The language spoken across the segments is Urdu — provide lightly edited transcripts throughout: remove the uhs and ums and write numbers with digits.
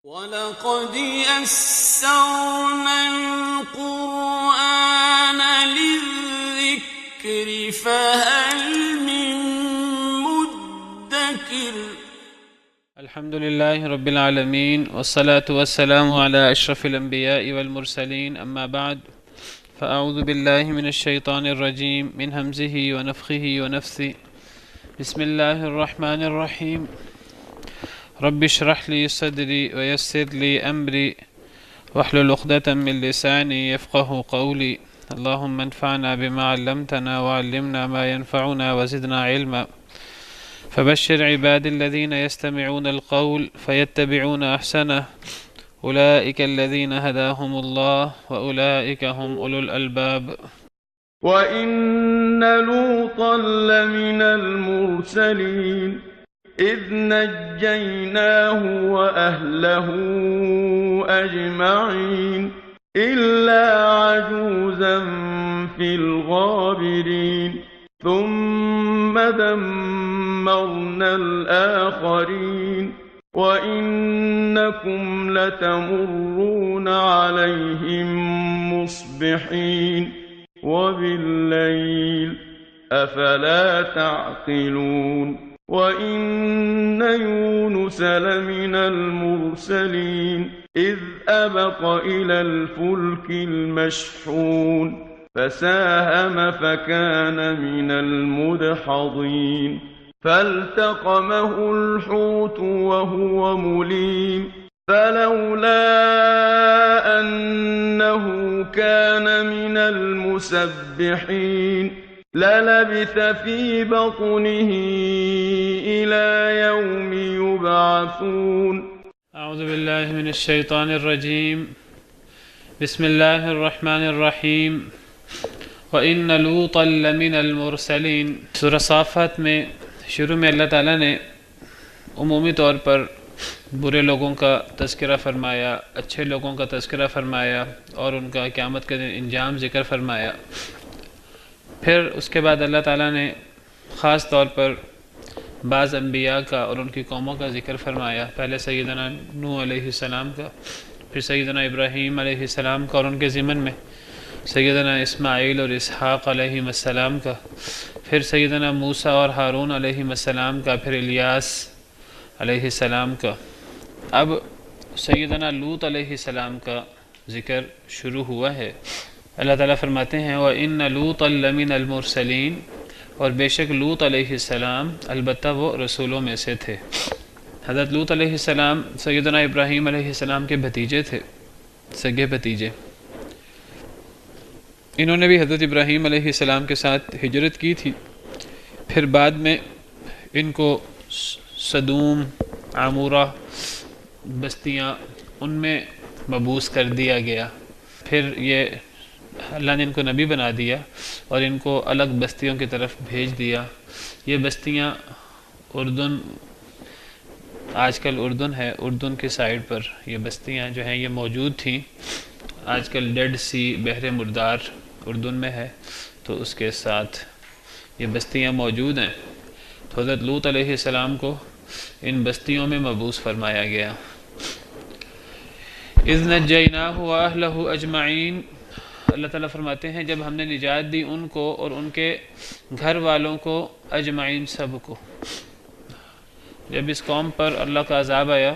وَلَقَدْ يَسَّرْنَا الْقُرْآنَ لِلذِّكْرِ فَهَلْ مِن مُّدَّكِرٍ الحمد لله رب العالمين والصلاة والسلام على أشرف الأنبياء والمرسلين أما بعد فأعوذ بالله من الشيطان الرجيم من همزه ونفخه ونفثه بسم الله الرحمن الرحيم رب اشرح لي صدري ويسر لي أمري واحلل عقدة من لساني يفقه قولي اللهم انفعنا بما علمتنا وعلمنا ما ينفعنا وزدنا علما فبشر عباد الذين يستمعون القول فيتبعون أحسنه أولئك الذين هداهم الله وأولئك هم أولو الألباب وَإِنَّ لُوطًا لَّمِنَ الْمُرْسَلِينَ إِذْ نَجَّيْنَاهُ وَأَهْلَهُ أَجْمَعِينَ إِلَّا عَجُوزًا فِي الْغَابِرِينَ ثُمَّ دَمَّرْنَا الْآخَرِينَ وَإِنَّكُمْ لَتَمُرُّونَ عَلَيْهِم مُّصْبِحِينَ وَبِاللَّيْلِ أَفَلَا تَعْقِلُونَ وَإِنَّ يُونُسَ لَمِنَ الْمُرْسَلِينَ إِذْ أَبَقَ إِلَى الْفُلْكِ الْمَشْحُونِ فَسَاهَمَ فَكَانَ مِنَ الْمُدْحَضِينَ فَالْتَقَمَهُ الْحُوتُ وَهُوَ مُلِيمٌ فَلَوْلَا أَنَّهُ كَانَ مِنَ الْمُسَبِّحِينَ لَلَبِثَ فِي بَطْنِهِ إِلَى يَوْمِ يُبْعَثُونَ أعوذ بالله من الشيطان الرجيم بسم الله الرحمن الرحيم وَإِنَّ لُوطًا لَّمِنَ الْمُرْسَلِينَ سورہ صافات میں شروع میں اللہ تعالیٰ نے عمومی طور پر برے لوگوں کا تذکرہ فرمایا، اچھے لوگوں کا تذکرہ فرمایا اور ان کا قیامت کے دن انجام ذکر فرمایا۔ پھر اس کے بعد اللہ تعالیٰ نے خاص طور پر بعض انبیاء کا اور ان کی قوموں کا ذکر فرمایا، پہلے سیدنا نوح علیہ السلام کا، پھر سیدنا ابراہیم علیہ السلام کا اور ان کے ضمن میں سیدنا اسماعیل اور اسحاق علیہ السلام کا، پھر سیدنا موسیٰ اور ہارون علیہ السلام کا، پھر الیاس علیہ السلام کا۔ اب سیدنا لوط علیہ السلام کا ذکر شروع ہوا ہے۔ اللہ تعالیٰ فرماتے ہیں وَإِنَّ لُوطًا لَّمِنَ الْمُرْسَلِينَ، اور بے شک لوط علیہ السلام البتہ وہ رسولوں میں سے تھے۔ حضرت لوط علیہ السلام سیدنا ابراہیم علیہ السلام کے بھتیجے تھے، سگے بھتیجے۔ انہوں نے بھی حضرت ابراہیم علیہ السلام کے ساتھ ہجرت کی تھی، پھر بعد میں ان کو سدوم، عمورہ بستیاں ان میں مبعوث کر دیا گیا۔ پھر یہ اللہ نے ان کو نبی بنا دیا اور ان کو الگ بستیوں کی طرف بھیج دیا۔ یہ بستیاں اردن، آج کل اردن ہے، اردن کے سائڈ پر یہ بستیاں جو ہیں یہ موجود تھیں۔ آج کل ڈیڈ سی، بحر مردار اردن میں ہے، تو اس کے ساتھ یہ بستیاں موجود ہیں۔ تو حضرت لوط علیہ السلام کو ان بستیوں میں مبعوث فرمایا گیا۔ اذ نجیناہ واہلہ اجمعین، اللہ تعالیٰ فرماتے ہیں جب ہم نے نجات دی ان کو اور ان کے گھر والوں کو، اجمعین سب کو۔ جب اس قوم پر اللہ کا عذاب آیا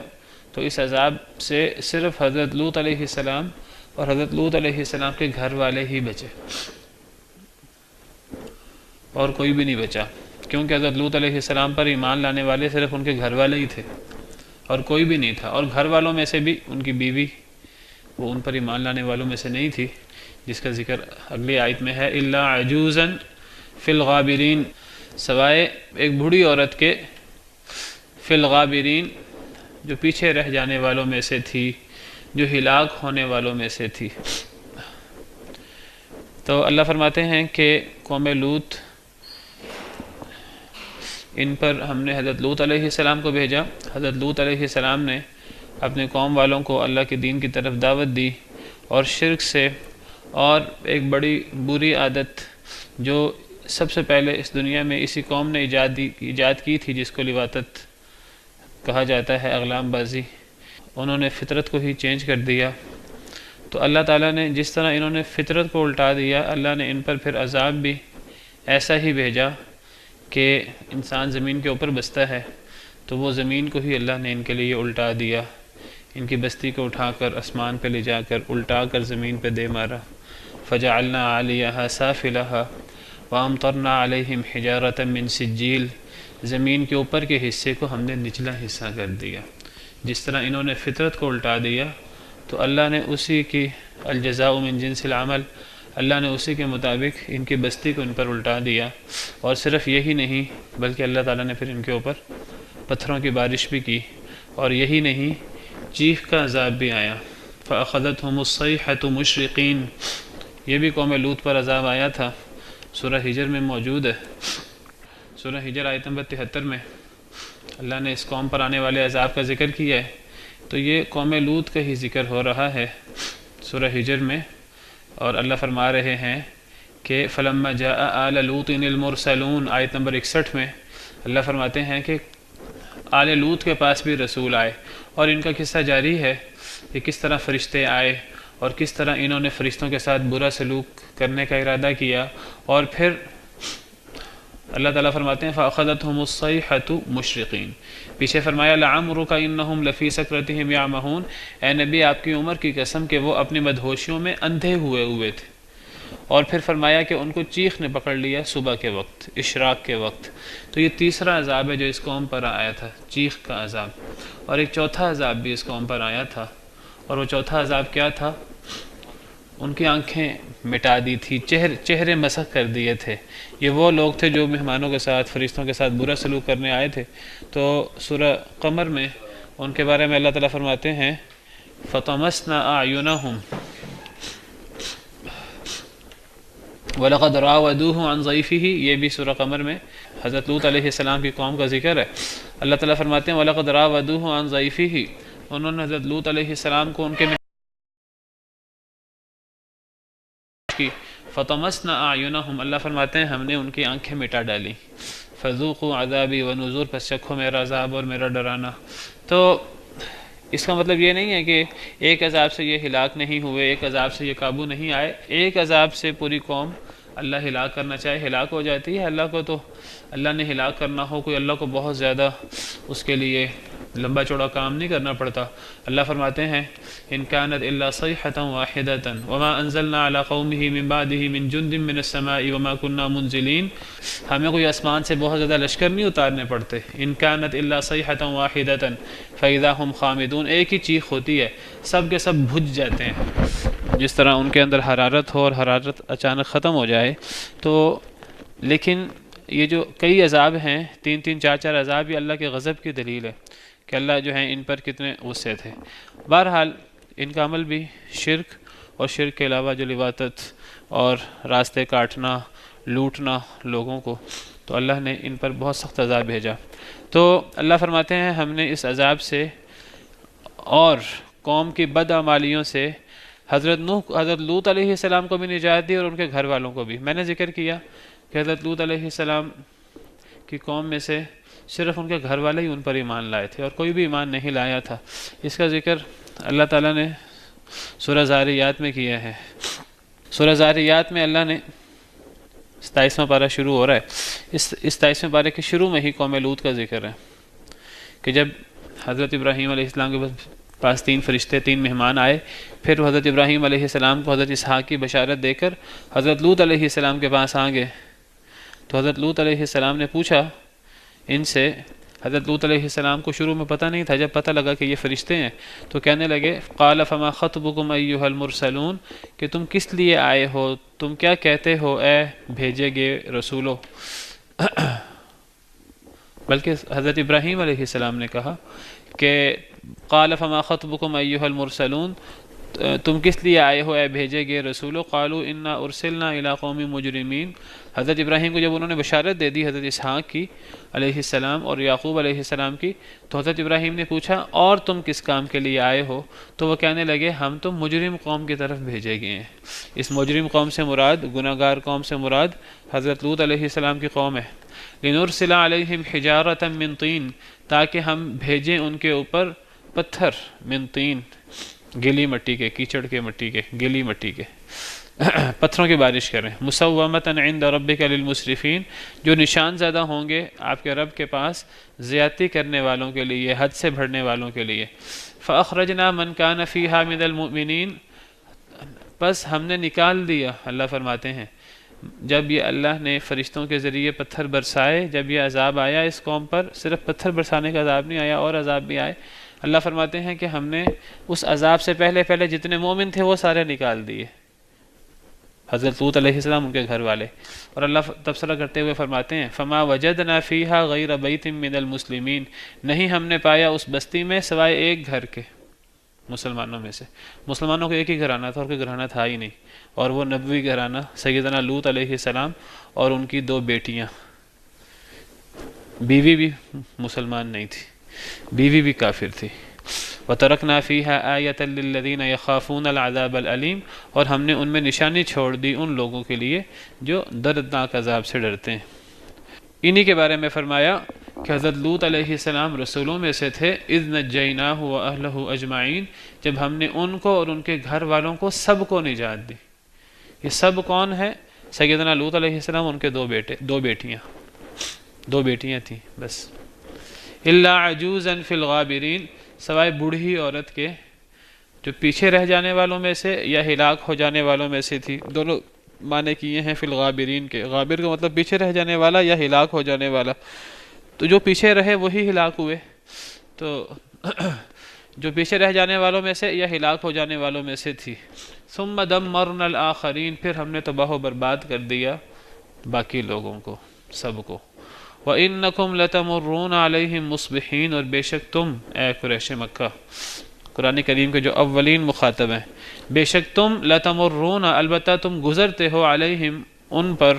تو اس عذاب سے صرف حضرت لوط علیہ السلام اور حضرت لوط علیہ السلام کے گھر والے ہی بچے، اور کوئی بھی نہیں بچا، کیونکہ حضرت لوط علیہ السلام پر ایمان لانے والے صرف ان کے گھر والے ہی تھے اور کوئی بھی نہیں تھا، اور گھر والوں میں سے بھی ان کی بیوی وہ ان پر ایمان لانے والوں میں سے نہیں تھی، جس کا ذکر اگلی آیت میں ہے الا عجوزا فی الغابرین، سوائے ایک بوڑھی عورت کے، فی الغابرین جو پیچھے رہ جانے والوں میں سے تھی، جو ہلاک ہونے والوں میں سے تھی۔ تو اللہ فرماتے ہیں کہ قوم لوط، ان پر ہم نے حضرت لوط علیہ السلام کو بھیجا۔ حضرت لوط علیہ السلام نے اپنے قوم والوں کو اللہ کے دین کی طرف دعوت دی، اور شرک سے، اور ایک بڑی بری عادت جو سب سے پہلے اس دنیا میں اسی قوم نے ایجاد کی تھی، جس کو لواطت کہا جاتا ہے، اغلام بازی، انہوں نے فطرت کو ہی چینج کر دیا، تو اللہ تعالیٰ نے جس طرح انہوں نے فطرت کو الٹا دیا، اللہ نے ان پر پھر عذاب بھی ایسا ہی بھیجا کہ انسان زمین کے اوپر بستا ہے تو وہ زمین کو ہی اللہ نے ان کے لیے الٹا دیا، ان کی بستی کو اٹھا کر آسمان پہ لے جا کر الٹا کر زمین پہ دے مارا۔ فجعلنا عالیہا سافلہا وامطرنا علیہم حجارۃ من سجیل، زمین کے اوپر کے حصے کو ہم نے نچلا حصہ کر دیا۔ جس طرح انہوں نے فطرت کو الٹا دیا تو اللہ نے اسی کی الجزاء من جنس العمل، اللہ نے اسی کے مطابق ان کی بستی کو ان پر الٹا دیا۔ اور صرف یہی نہیں بلکہ اللہ تعالیٰ نے پھر ان کے اوپر پتھروں کی بارش بھی کی، اور یہی نہیں چیخ کا عذاب بھی آیا۔ فأخذتهم الصیحة مشرقین، یہ بھی قوم لوط پر عذاب آیا تھا، سورہ ہجر میں موجود ہے۔ سورہ ہجر آیت نمبر 73 میں اللہ نے اس قوم پر آنے والے عذاب کا ذکر کیا ہے، تو یہ قوم لوط کا ہی ذکر ہو رہا ہے سورہ ہجر میں، اور اللہ فرما رہے ہیں کہ فلما جاء آل لوط المرسلون، آیت نمبر 61 میں اللہ فرماتے ہیں کہ آل لوط کے پاس بھی رسول آئے، اور ان کا قصہ جاری ہے کہ کس طرح فرشتے آئے اور کس طرح انہوں نے فرشتوں کے ساتھ برا سلوک کرنے کا ارادہ کیا، اور پھر اللہ تعالیٰ فرماتے ہیں فأخذتهم الصیحة مشرقین، پیچھے فرمایا لعمرک انہم لفی سکرتہم یعمہون، اے نبی آپ کی عمر کی قسم کہ وہ اپنی مدہوشیوں میں اندھے ہوئے تھے، اور پھر فرمایا کہ ان کو چیخ نے پکڑ لیا صبح کے وقت، اشراق کے وقت۔ تو یہ تیسرا عذاب ہے جو اس قوم پر آیا تھا، چیخ کا عذاب، اور ایک چوتھا عذاب بھی اس قوم پر آیا تھا، اور وہ چوتھا عذاب کیا تھا؟ ان کی آنکھیں مٹا دی تھی، چہرے مسخ کر دیے تھے۔ یہ وہ لوگ تھے جو مہمانوں کے ساتھ فرشتوں کے ساتھ برا سلوک کرنے آئے تھے۔ تو سورہ قمر میں ان کے بارے میں اللہ تعالیٰ فرماتے ہیں فَطَمَسْنَا أَعْيُنَهُمْ وَلَقَدْ رَاوَدُوهُ عَنْ ضَيْفِهِ، یہ بھی سورہ قمر میں حضرت لوط علیہ السلام کی قوم کا ذکر ہے۔ اللہ تعالیٰ فرماتے ہیں وَلَقَدْ رَاوَدُوهُ عَنْ ضَيْفِهِ، انہوں نے حضرت لوط علیہ السلام کو ان کے کی فطمسنا اعینہم، اللہ فرماتے ہیں ہم نے ان کی آنکھیں مٹا ڈالی۔ فذوقوا عذابی ونذور، پس چکھو میرا عذاب اور میرا ڈرانا۔ تو اس کا مطلب یہ نہیں ہے کہ ایک عذاب سے یہ ہلاک نہیں ہوئے، ایک عذاب سے یہ قابو نہیں آئے، ایک عذاب سے پوری قوم اللہ ہلاک کرنا چاہے ہلاک ہو جاتی ہے۔ اللہ کو تو اللہ نے ہلاک کرنا ہو، کوئی اللہ کو بہت زیادہ اس کے لیے لمبا چوڑا کام نہیں کرنا پڑتا۔ اللہ فرماتے ہیں ان كانت الا صيحة واحدة وما انزلنا على قومه من بعده من جند من السماء وما كنا منزلين، ہمیں کوئی آسمان سے بہت زیادہ لشکر نہیں اتارنے پڑتے۔ ان كانت الا صيحة واحدة فاذا هم خامدون، ایک ہی چیخ ہوتی ہے، سب کے سب بھج جاتے ہیں، جس طرح ان کے اندر حرارت ہو اور حرارت اچانک ختم ہو جائے۔ تو لیکن یہ جو کئی عذاب ہیں، تین چار عذاب، یہ اللہ کے غضب کی دلیل ہے کہ اللہ جو ہیں ان پر کتنے غصے تھے۔ بہرحال ان کا عمل بھی شرک، اور شرک کے علاوہ جو لواطت اور راستے کاٹنا، لوٹنا لوگوں کو، تو اللہ نے ان پر بہت سخت عذاب بھیجا۔ تو اللہ فرماتے ہیں ہم نے اس عذاب سے اور قوم کی بدعمالیوں سے حضرت لوط علیہ السلام کو بھی نجات دی اور ان کے گھر والوں کو بھی۔ میں نے ذکر کیا کہ حضرت لوط علیہ السلام کی قوم میں سے صرف ان کے گھر والے ہی ان پر ایمان لائے تھے، اور کوئی بھی ایمان نہیں لایا تھا۔ اس کا ذکر اللہ تعالیٰ نے سورہ زاریات میں کیا ہے۔ سورہ زاریات میں اللہ نے 27واں پارہ شروع ہو رہا ہے، اس 27ویں پارے کے شروع میں ہی قوم لوط کا ذکر ہے کہ جب حضرت ابراہیم علیہ السلام کے پاس 3 فرشتے 3 مہمان آئے، پھر وہ حضرت ابراہیم علیہ السلام کو حضرت اسحاق کی بشارت دے کر حضرت لوط علیہ السلام کے پاس آ گئے۔ تو حضرت لوط علیہ السلام نے پوچھا ان سے، حضرت لوط علیہ السلام کو شروع میں پتہ نہیں تھا، جب پتہ لگا کہ یہ فرشتے ہیں تو کہنے لگے قال فما خطبکم ایھا المرسلون، کہ تم کس لیے آئے ہو، تم کیا کہتے ہو اے بھیجے گئے رسولو۔ بلکہ حضرت ابراہیم علیہ السلام نے کہا کہ قال فما خطبکم ایھا المرسلون، تم کس لیے آئے ہو اے بھیجے گئے رسولو۔ قالوا انا ارسلنا الی قوم مجرمین، حضرت ابراہیم کو جب انہوں نے بشارت دے دی حضرت اسحاق کی علیہ السلام اور یعقوب علیہ السلام کی، تو حضرت ابراہیم نے پوچھا اور تم کس کام کے لیے آئے ہو، تو وہ کہنے لگے ہم تو مجرم قوم کی طرف بھیجے گئے ہیں۔ اس مجرم قوم سے مراد، گناہ گار قوم سے مراد حضرت لوط علیہ السلام کی قوم ہے۔ لنرسل علیہم حجارۃ من طین، تاکہ ہم بھیجیں ان کے اوپر پتھر، من طین، گیلی مٹی کے، کیچڑ کے مٹی کے، گیلی مٹی کے پتھروں کی بارش کریں، مسومۃ عند ربک للمسرفین، جو نشان زیادہ ہوں گے آپ کے رب کے پاس زیادتی کرنے والوں کے لیے، حد سے بڑھنے والوں کے لیے۔ فاخرجنا من کان فیہا من المؤمنین، بس ہم نے نکال دیا، اللہ فرماتے ہیں جب یہ اللہ نے فرشتوں کے ذریعے پتھر برسائے، جب یہ عذاب آیا اس قوم پر، صرف پتھر برسانے کا عذاب نہیں آیا، اور عذاب بھی آئے، اللہ فرماتے ہیں کہ ہم نے اس عذاب سے پہلے جتنے مومن تھے وہ سارے نکال دیے، حضرت لوط علیہ السلام، ان کے گھر والے۔ اور اللہ تبصرہ کرتے ہوئے فرماتے ہیں فما وجدنا فیہا غیر بیت من المسلمین، نہیں ہم نے پایا اس بستی میں سوائے ایک گھر کے، مسلمانوں میں سے۔ مسلمانوں کو ایک ہی گھرانہ تھا، اور کوئی گھرانہ تھا ہی نہیں، اور وہ نبوی گھرانہ سیدنا لوط علیہ السلام اور ان کی 2 بیٹیاں، بیوی بھی مسلمان نہیں تھی، بیوی بھی کافر تھی۔ وَتَرَكْنَا فِيهَا آيَةً لِّلَّذِينَ يَخَافُونَ الْعَذَابَ الْأَلِيمَ، اور ہم نے ان میں نشانی چھوڑ دی ان لوگوں کے لیے جو دردناک عذاب سے ڈرتے ہیں۔ انہی کے بارے میں فرمایا کہ حضرت لوط علیہ السلام رسولوں میں سے تھے، اذ نجیناہ واہلہ اجمعین، جب ہم نے ان کو اور ان کے گھر والوں کو سب کو نجات دی۔ یہ سب کون ہے؟ سیدنا لوط علیہ السلام، ان کے 2 بیٹیاں تھیں بس۔ الا عجوزا فی الغابرین، سوائے بوڑھی عورت کے جو پیچھے رہ جانے والوں میں سے یا ہلاک ہو جانے والوں میں سے تھی، دونوں معنی کیے ہیں فی الغابرین کے۔ غابر کا مطلب پیچھے رہ جانے والا یا ہلاک ہو جانے والا، تو جو پیچھے رہے وہی ہلاک ہوئے، تو جو پیچھے رہ جانے والوں میں سے یا ہلاک ہو جانے والوں میں سے تھی۔ ثم دمرنا الآخرین، پھر ہم نے تباہ و برباد کر دیا باقی لوگوں کو، سب کو۔ وَإِنَّكُمْ لَتَمُرُّونَ عَلَيْهِمْ مُصْبِحِينَ، اور بے شک تم اے قریش مکہ، قرآن کریم کے جو اولین مخاطب ہیں، بے شک تم لَتَمُرُّونَ، البتہ تم گزرتے ہو، علیہم ان پر،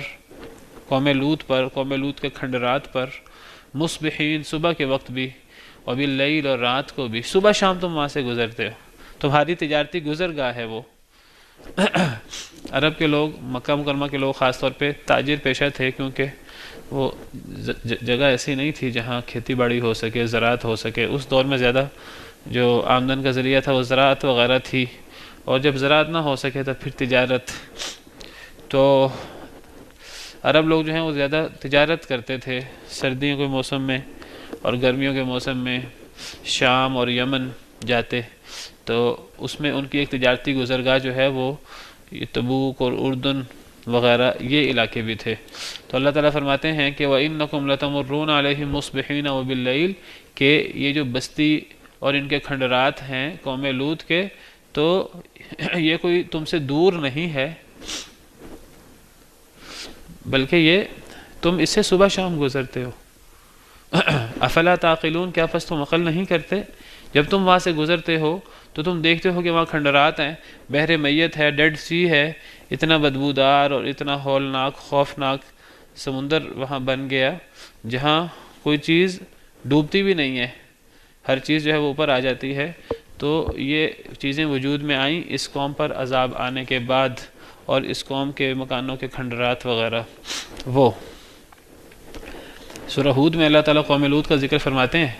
قوم لوط پر، قوم لوط کے کھنڈرات پر، مصبحین صبح کے وقت بھی، وباللیل اور رات کو بھی، صبح شام تم وہاں سے گزرتے ہو، تمہاری تجارتی گزرگاہ ہے وہ۔ عرب کے لوگ، مکہ مکرمہ کے لوگ خاص طور پہ تاجر پیشہ تھے، کیونکہ وہ جگہ ایسی نہیں تھی جہاں کھیتی باڑی ہو سکے، زراعت ہو سکے۔ اس دور میں زیادہ جو آمدن کا ذریعہ تھا وہ زراعت وغیرہ تھی، اور جب زراعت نہ ہو سکے تو پھر تجارت۔ تو عرب لوگ جو ہیں وہ زیادہ تجارت کرتے تھے، سردیوں کے موسم میں اور گرمیوں کے موسم میں شام اور یمن جاتے، تو اس میں ان کی ایک تجارتی گزرگاہ جو ہے وہ تبوک اور اردن وغیرہ یہ علاقے بھی تھے۔ تو اللہ تعالیٰ فرماتے ہیں کہ وَإِنَّكُمْ لَتَمُرُّونَ عَلَيْهِمْ مُصْبِحِينَ وَبِاللَّيْلِ، کہ یہ جو بستی اور ان کے کھنڈرات ہیں قوم لوط کے، تو یہ کوئی تم سے دور نہیں ہے، بلکہ یہ تم اس سے صبح شام گزرتے ہو۔ افلا تعقلون، کیا پس تم عقل نہیں کرتے؟ جب تم وہاں سے گزرتے ہو تو تم دیکھتے ہو کہ وہاں کھنڈرات ہیں، بحر میت ہے، ڈیڈ سی ہے، اتنا بدبودار اور اتنا ہولناک خوفناک سمندر وہاں بن گیا، جہاں کوئی چیز ڈوبتی بھی نہیں ہے، ہر چیز جو ہے وہ اوپر آ جاتی ہے۔ تو یہ چیزیں وجود میں آئیں اس قوم پر عذاب آنے کے بعد، اور اس قوم کے مکانوں کے کھنڈرات وغیرہ۔ وہ سورہ ہود میں اللہ تعالیٰ قوم لوط کا ذکر فرماتے ہیں،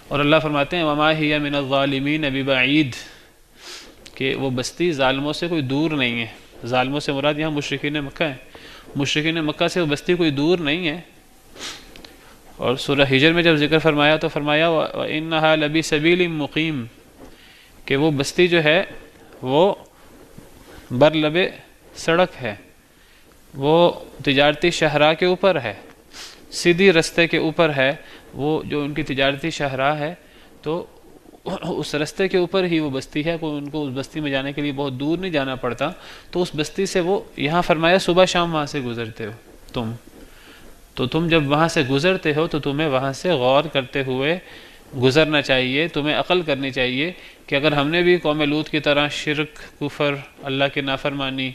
اور اللہ فرماتے ہیں وَمَا هِيَ مِنَ الظَّالِمِينَ بِبَعِيدٍ، کہ وہ بستی ظالموں سے کوئی دور نہیں ہے۔ ظالموں سے مراد یہاں مشرکین مکہ ہیں، مشرکین مکہ سے وہ بستی کوئی دور نہیں ہے۔ اور سورہ ہجر میں جب ذکر فرمایا تو فرمایا وَإِنَّهَا لَبِسَبِيلٍ مُقِيمٍ، کہ وہ بستی جو ہے وہ برلب سڑک ہے، وہ تجارتی شاہراہ کے اوپر ہے، سیدھی رستے کے اوپر ہے، وہ جو ان کی تجارتی شاہراہ ہے، تو اس رستے کے اوپر ہی وہ بستی ہے، کوئی ان کو اس بستی میں جانے کے لیے بہت دور نہیں جانا پڑتا۔ تو اس بستی سے وہ، یہاں فرمایا صبح شام وہاں سے گزرتے ہو تم، تو تم جب وہاں سے گزرتے ہو تو تمہیں وہاں سے غور کرتے ہوئے گزرنا چاہیے، تمہیں عقل کرنی چاہیے کہ اگر ہم نے بھی قوم لوط کی طرح شرک، کفر، اللہ کی نافرمانی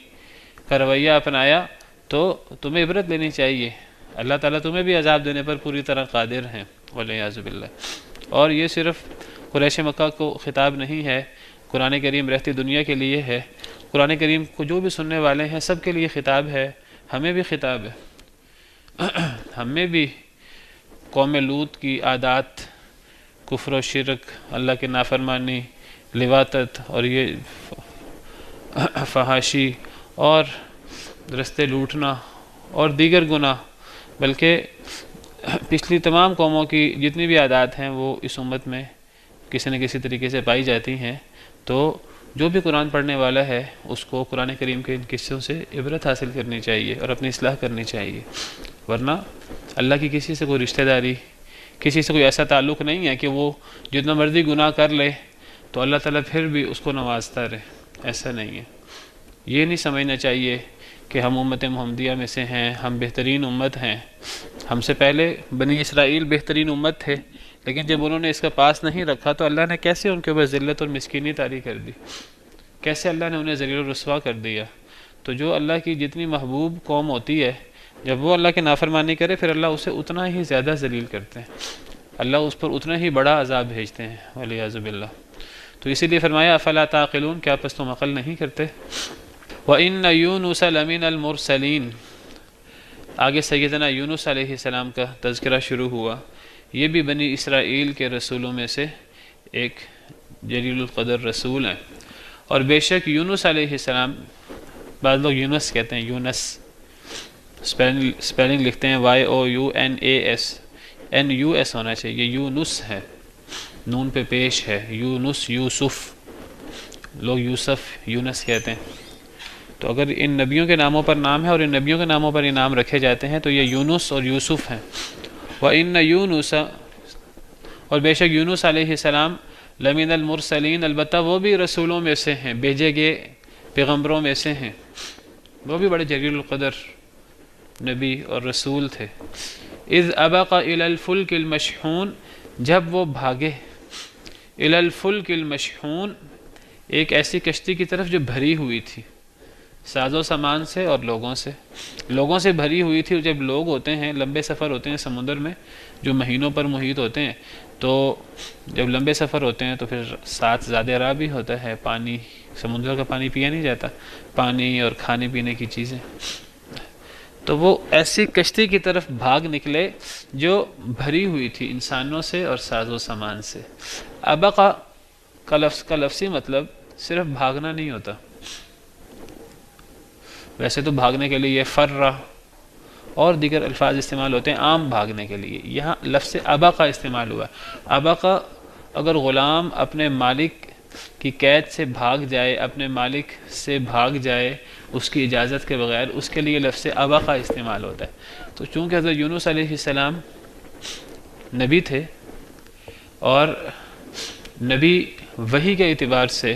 کا رویہ اپنایا تو تمہیں عبرت لینی چاہیے۔ اللہ تعالیٰ تمہیں بھی عذاب دینے پر پوری طرح قادر ہیں، والعیاذ باللہ۔ اور یہ صرف قریش مکہ کو خطاب نہیں ہے، قرآن کریم رہتی دنیا کے لیے ہے، قرآن کریم کو جو بھی سننے والے ہیں سب کے لیے خطاب ہے، ہمیں بھی خطاب ہے۔ ہمیں بھی قوم لوط کی عادات کفر و شرک، اللہ کی نافرمانی، لواطت اور یہ فحاشی اور رستے لوٹنا اور دیگر گناہ، بلکہ پچھلی تمام قوموں کی جتنی بھی عادات ہیں وہ اس امت میں کسی نہ کسی طریقے سے پائی جاتی ہیں۔ تو جو بھی قرآن پڑھنے والا ہے اس کو قرآن کریم کے ان قصوں سے عبرت حاصل کرنی چاہیے اور اپنی اصلاح کرنی چاہیے، ورنہ اللہ کی کسی سے کوئی رشتہ داری، کسی سے کوئی ایسا تعلق نہیں ہے کہ وہ جتنا مرضی گناہ کر لے تو اللہ تعالیٰ پھر بھی اس کو نوازتا رہے، ایسا نہیں ہے۔ یہ نہیں سمجھنا چاہیے کہ ہم امت محمدیہ میں سے ہیں، ہم بہترین امت ہیں، ہم سے پہلے بنی اسرائیل بہترین امت تھے، لیکن جب انہوں نے اس کا پاس نہیں رکھا تو اللہ نے کیسے ان کے اوپر ذلت اور مسکینی طاری کر دی، کیسے اللہ نے انہیں ذلیل و رسوا کر دیا۔ تو جو اللہ کی جتنی محبوب قوم ہوتی ہے، جب وہ اللہ کی نافرمانی کرے پھر اللہ اسے اتنا ہی زیادہ ذلیل کرتے ہیں، اللہ اس پر اتنا ہی بڑا عذاب بھیجتے ہیں والعیاذ باللہ۔ تو اسی لیے فرمایا افلا تعقلون، کیا پس تم عقل نہیں کرتے؟ وَإِنَّ يُونُسَ لَمِنَ الْمُرْسَلِينَ، آگے سیدنا یونس علیہ السلام کا تذکرہ شروع ہوا۔ یہ بھی بنی اسرائیل کے رسولوں میں سے ایک جلیل القدر رسول ہیں، اور بے شک یونس علیہ السلام، بعض لوگ یونس کہتے ہیں، یونس سپیلنگ لکھتے ہیں YOUNAS، NUS ہونا چاہیے، یہ یونس ہے، نون پہ پیش ہے، یونس یوسف، لوگ یوسف یونس کہتے ہیں۔ تو اگر ان نبیوں کے ناموں پر نام ہے اور ان نبیوں کے ناموں پر یہ نام رکھے جاتے ہیں تو یہ یونس اور یوسف ہیں۔ وَإِنَّ يُونُسَ، اور بے شک یونس علیہ السلام، لَمِنَ الْمُرْسَلِينَ، البتہ وہ بھی رسولوں میں سے ہیں، بھیجے گئے پیغمبروں میں سے ہیں، وہ بھی بڑے جلیل القدر نبی اور رسول تھے۔ اِذْ أَبَقَ إِلَى الْفُلْكِ الْمَشْحُونَ، جب وہ بھاگے، إِلَى الْفُلْكِ الْمَشْحُونَ، ایک ایسی کشتی کی طرف جو بھری ہوئی تھی ساز و سامان سے اور لوگوں سے بھری ہوئی تھی۔ جب لوگ ہوتے ہیں، لمبے سفر ہوتے ہیں سمندر میں جو مہینوں پر محیط ہوتے ہیں، تو جب لمبے سفر ہوتے ہیں تو پھر ساتھ زیادہ راہ بھی ہوتا ہے، پانی، سمندر کا پانی پیا نہیں جاتا، پانی اور کھانے پینے کی چیزیں، تو وہ ایسی کشتی کی طرف بھاگ نکلے جو بھری ہوئی تھی انسانوں سے اور ساز و سامان سے۔ ابقا کا لفظی مطلب صرف بھاگنا نہیں ہوتا، ویسے تو بھاگنے کے لیے فرّ اور دیگر الفاظ استعمال ہوتے ہیں عام بھاگنے کے لیے، یہاں لفظ ابقا استعمال ہوا۔ ابقا اگر غلام اپنے مالک کی قید سے بھاگ جائے، اپنے مالک سے بھاگ جائے اس کی اجازت کے بغیر، اس کے لیے لفظ ابقا استعمال ہوتا ہے۔ تو چونکہ حضرت یونس علیہ السلام نبی تھے اور نبی وحی کے اعتبار سے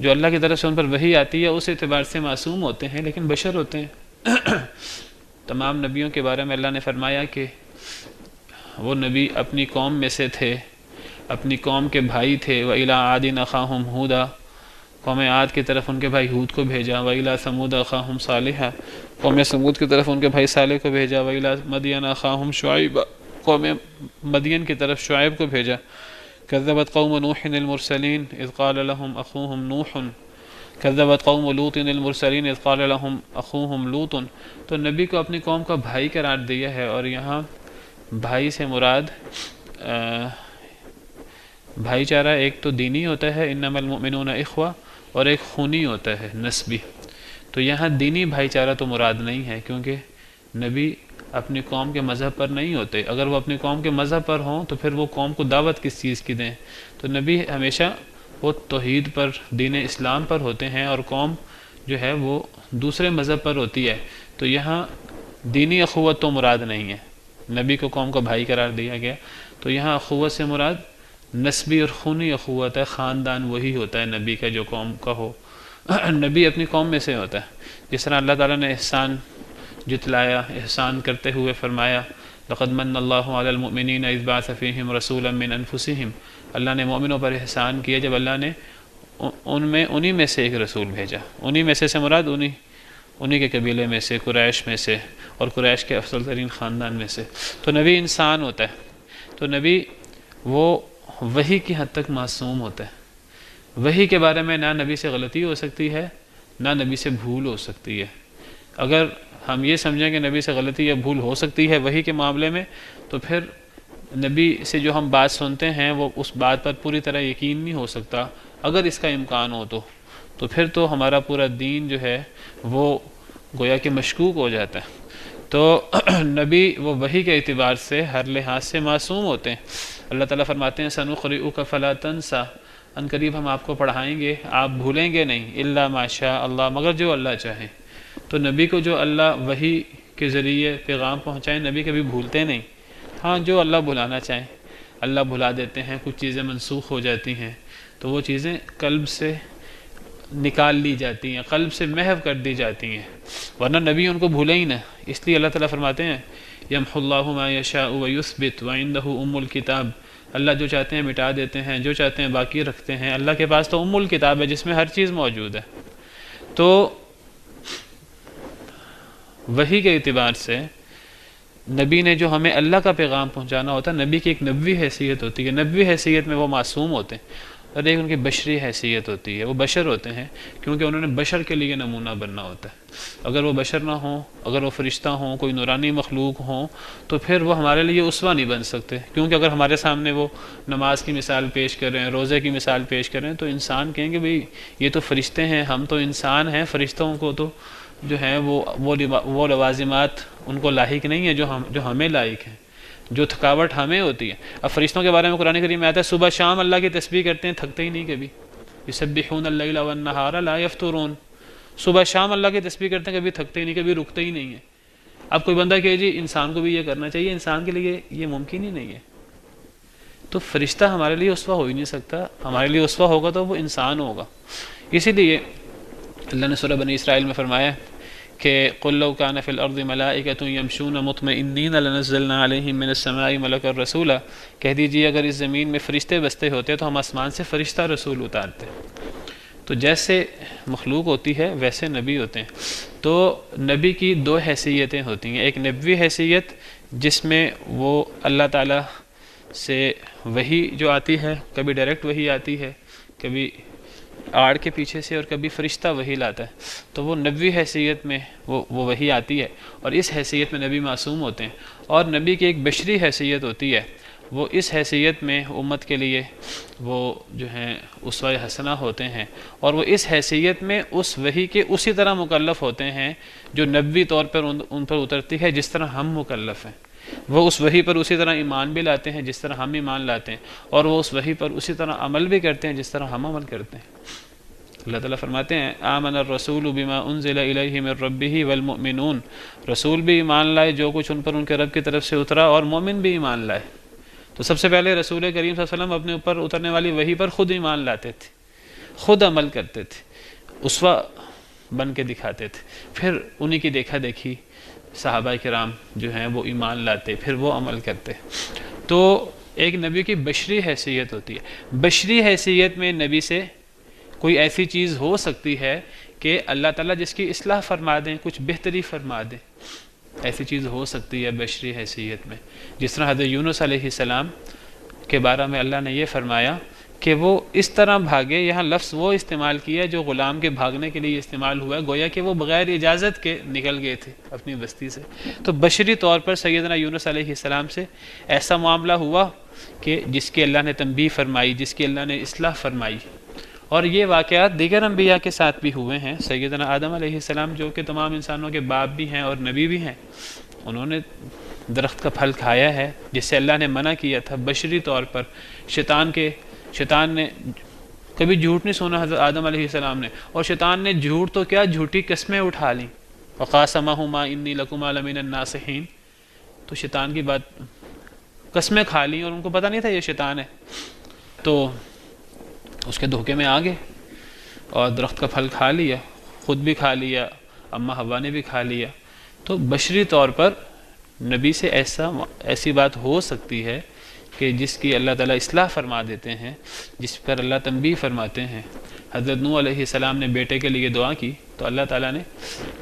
جو اللہ کی طرف سے ان پر وحی آتی ہے اس اعتبار سے معصوم ہوتے ہیں، لیکن بشر ہوتے ہیں۔ تمام نبیوں کے بارے میں اللہ نے فرمایا کہ وہ نبی اپنی قوم میں سے تھے، اپنی قوم کے بھائی تھے۔ وَإِلَىٰ عَادٍ أَخَاهُمْ هُودًا، قوم عاد کی طرف ان کے بھائی ہود کو بھیجا۔ وَإِلَىٰ ثَمُودَ أَخَاهُمْ صَالِحًا، قوم سمود کی طرف ان کے بھائی صالح کو بھیجا۔ وَإِلَىٰ مَدْيَنَ أَخَاهُمْ شُعَيْبًا، قوم مدین کی طرف شعیب کو بھیجا۔ كذبت قوم نوح المرسلين إذ قال لهم أخوهم نوح، كذبت قوم لوط المرسلين إذ قال لهم أخوهم لوط۔ تو نبی کو اپنی قوم کا بھائی قرار دیا ہے، اور یہاں بھائی سے مراد بھائی چارہ ایک تو دینی ہوتا ہے انما المؤمنون اخوہ، اور ایک خونی ہوتا ہے نسبی۔ تو یہاں دینی بھائی چارہ تو مراد نہیں ہے، کیونکہ نبی اپنی قوم کے مذہب پر نہیں ہوتے۔ اگر وہ اپنی قوم کے مذہب پر ہوں تو پھر وہ قوم کو دعوت کس چیز کی دیں؟ تو نبی ہمیشہ وہ توحید پر، دین اسلام پر ہوتے ہیں، اور قوم جو ہے وہ دوسرے مذہب پر ہوتی ہے۔ تو یہاں دینی اخوت تو مراد نہیں ہے، نبی کو قوم کا بھائی قرار دیا گیا۔ تو یہاں اخوت سے مراد نسبی اور خونی اخوت ہے، خاندان وہی ہوتا ہے نبی کا جو قوم کا ہو۔ نبی اپنی قوم میں سے ہوتا ہے، جس طرح اللہ تعالیٰ نے احسان جتلایا، احسان کرتے ہوئے فرمایا لقد من اللہ علی المؤمنین اذ بعث فیہم رسولا من انفسہم، اللہ نے مومنوں پر احسان کیا جب اللہ نے انہی میں سے ایک رسول بھیجا۔ انہی میں سے مراد انہی کے قبیلے میں سے، قریش میں سے، اور قریش کے افضل ترین خاندان میں سے۔ تو نبی انسان ہوتا ہے، تو نبی وہ وحی کی حد تک معصوم ہوتا ہے۔ وحی کے بارے میں نہ نبی سے غلطی ہو سکتی ہے، نہ نبی سے بھول ہو سکتی ہے۔ اگر ہم یہ سمجھیں کہ نبی سے غلطی یا بھول ہو سکتی ہے وحی کے معاملے میں، تو پھر نبی سے جو ہم بات سنتے ہیں وہ اس بات پر پوری طرح یقین نہیں ہو سکتا، اگر اس کا امکان ہو تو پھر تو ہمارا پورا دین جو ہے وہ گویا کہ مشکوک ہو جاتا ہے۔ تو نبی وہ وحی کے اعتبار سے ہر لحاظ سے معصوم ہوتے ہیں۔ اللہ تعالیٰ فرماتے ہیں سنقرئک فلا تنسى، ان قریب ہم آپ کو پڑھائیں گے آپ بھولیں گے نہیں، الا ما شاء اللہ، مگر جو اللہ چاہے۔ تو نبی کو جو اللہ وحی کے ذریعے پیغام پہنچائیں نبی کبھی بھولتے نہیں، ہاں جو اللہ بھلانا چاہیں اللہ بھلا دیتے ہیں، کچھ چیزیں منسوخ ہو جاتی ہیں تو وہ چیزیں قلب سے نکال لی جاتی ہیں، قلب سے محو کر دی جاتی ہیں، ورنہ نبی ان کو بھولے ہی نہ۔ اس لیے اللہ تعالیٰ فرماتے ہیں یمحو اللہ ما یشاء ویثبت وعندہ ام الکتاب، اللہ جو چاہتے ہیں مٹا دیتے ہیں، جو چاہتے ہیں باقی رکھتے ہیں، اللہ کے پاس تو ام الکتاب ہے جس میں ہر چیز موجود ہے۔ تو وحی کے اعتبار سے نبی نے جو ہمیں اللہ کا پیغام پہنچانا ہوتا ہے، نبی کی ایک نبوی حیثیت ہوتی ہے، نبوی حیثیت میں وہ معصوم ہوتے ہیں، اور ایک ان کی بشری حیثیت ہوتی ہے، وہ بشر ہوتے ہیں کیونکہ انہوں نے بشر کے لیے نمونہ بننا ہوتا ہے۔ اگر وہ بشر نہ ہوں، اگر وہ فرشتہ ہوں، کوئی نورانی مخلوق ہوں، تو پھر وہ ہمارے لیے اسوہ نہیں بن سکتے، کیونکہ اگر ہمارے سامنے وہ نماز کی مثال پیش کر رہے ہیں، روزے کی مثال پیش کر رہے ہیں، تو انسان کہیں گے بھئی یہ تو فرشتے ہیں، ہم تو انسان ہیں، فرشتوں کو تو جو ہیں وہ لوازمات ان کو لاحق نہیں ہے جو ہمیں لاحق ہیں، جو تھکاوٹ ہمیں ہوتی ہے۔ اب فرشتوں کے بارے میں قرآن کریم میں آتا ہے صبح شام اللہ کی تسبیح کرتے ہیں، تھکتے ہی نہیں کبھی، یسبحون اللیل والنہار لا یفترون، صبح شام اللہ کی تسبیح کرتے ہیں، کبھی تھکتے ہی نہیں، کبھی رکتے ہی نہیں ہیں۔ اب کوئی بندہ کہے جی انسان کو بھی یہ کرنا چاہیے، انسان کے لیے یہ ممکن ہی نہیں ہے۔ تو فرشتہ ہمارے لیے اسوہ ہو ہی نہیں سکتا، ہمارے لیے اسوہ ہوگا تو وہ انسان ہوگا۔ اسی لیے اللہ نے سورہ بنی اسرائیل میں فرمایا کہ قُلْ لَوْ كَانَ فِي الْأَرْضِ مَلَائِكَةٌ يَمْشُونَ مُطْمَئِنِّينَ لَنَزَّلْنَا عَلَيْهِم مِّنَ السَّمَاءِ مَلَكًا رَسُولًا، کہہ دیجیے اگر اس زمین میں فرشتے بستے ہوتے تو ہم آسمان سے فرشتہ رسول اتارتے۔ تو جیسے مخلوق ہوتی ہے ویسے نبی ہوتے ہیں۔ تو نبی کی دو حیثیتیں ہوتی ہیں، ایک نبوی حیثیت جس میں وہ اللہ تعالیٰ سے وحی جو آتی ہے، کبھی ڈائریکٹ وحی آتی ہے، کبھی آڑ کے پیچھے سے، اور کبھی فرشتہ وحی لاتا ہے، تو وہ نبوی حیثیت میں وہ وحی آتی ہے، اور اس حیثیت میں نبی معصوم ہوتے ہیں۔ اور نبی کی ایک بشری حیثیت ہوتی ہے، وہ اس حیثیت میں امت کے لیے وہ جو ہیں اسوہ حسنہ ہوتے ہیں، اور وہ اس حیثیت میں اس وحی کے اسی طرح مکلف ہوتے ہیں جو نبوی طور پر ان پر اترتی ہے جس طرح ہم مکلف ہیں۔ وہ اس وحی پر اسی طرح ایمان بھی لاتے ہیں جس طرح ہم ایمان لاتے ہیں، اور وہ اس وحی پر اسی طرح عمل بھی کرتے ہیں جس طرح ہم عمل کرتے ہیں۔ اللہ تعالیٰ فرماتے ہیں آمن الرسول بما انزل الیہ من ربہ والمؤمنون، رسول بھی ایمان لائے جو کچھ ان پر ان کے رب کی طرف سے اترا، اور مومن بھی ایمان لائے۔ تو سب سے پہلے رسول کریم صلی اللہ علیہ وسلم اپنے اوپر اترنے والی وحی پر خود ایمان لاتے تھے، خود عمل کرتے تھے، اسوہ بن کے دکھاتے تھے، پھر انہی کی دیکھا دیکھی صحابہ کرام جو ہیں وہ ایمان لاتے، پھر وہ عمل کرتے۔ تو ایک نبی کی بشری حیثیت ہوتی ہے، بشری حیثیت میں نبی سے کوئی ایسی چیز ہو سکتی ہے کہ اللہ تعالیٰ جس کی اصلاح فرما دیں، کچھ بہتری فرما دیں، ایسی چیز ہو سکتی ہے بشری حیثیت میں۔ جس طرح حضرت یونس علیہ السلام کے بارے میں اللہ نے یہ فرمایا کہ وہ اس طرح بھاگے، یہاں لفظ وہ استعمال کیا جو غلام کے بھاگنے کے لیے استعمال ہوا ہے، گویا کہ وہ بغیر اجازت کے نکل گئے تھے اپنی بستی سے۔ تو بشری طور پر سیدنا یونس علیہ السلام سے ایسا معاملہ ہوا کہ جس کی اللہ نے تنبیہ فرمائی، جس کی اللہ نے اصلاح فرمائی۔ اور یہ واقعات دیگر انبیاء کے ساتھ بھی ہوئے ہیں۔ سیدنا آدم علیہ السلام جو کہ تمام انسانوں کے باپ بھی ہیں اور نبی بھی ہیں، انہوں نے درخت کا پھل کھایا ہے جس سے اللہ نے منع کیا تھا بشری طور پر۔ شیطان نے کبھی جھوٹ نہیں سنا حضرت آدم علیہ السلام نے، اور شیطان نے جھوٹ تو کیا جھوٹی قسمیں اٹھا لیں، وقاسمہما انی لکما لمن الناصحین۔ تو شیطان کی بات قسمیں کھا لیں اور ان کو پتہ نہیں تھا یہ شیطان ہے، تو اس کے دھوکے میں آ گئے اور درخت کا پھل کھا لیا، خود بھی کھا لیا، اماں حوا نے بھی کھا لیا۔ تو بشری طور پر نبی سے ایسی بات ہو سکتی ہے کہ جس کی اللہ تعالیٰ اصلاح فرما دیتے ہیں، جس پر اللہ تنبیہ فرماتے ہیں۔ حضرت نوح علیہ السلام نے بیٹے کے لیے دعا کی تو اللہ تعالیٰ نے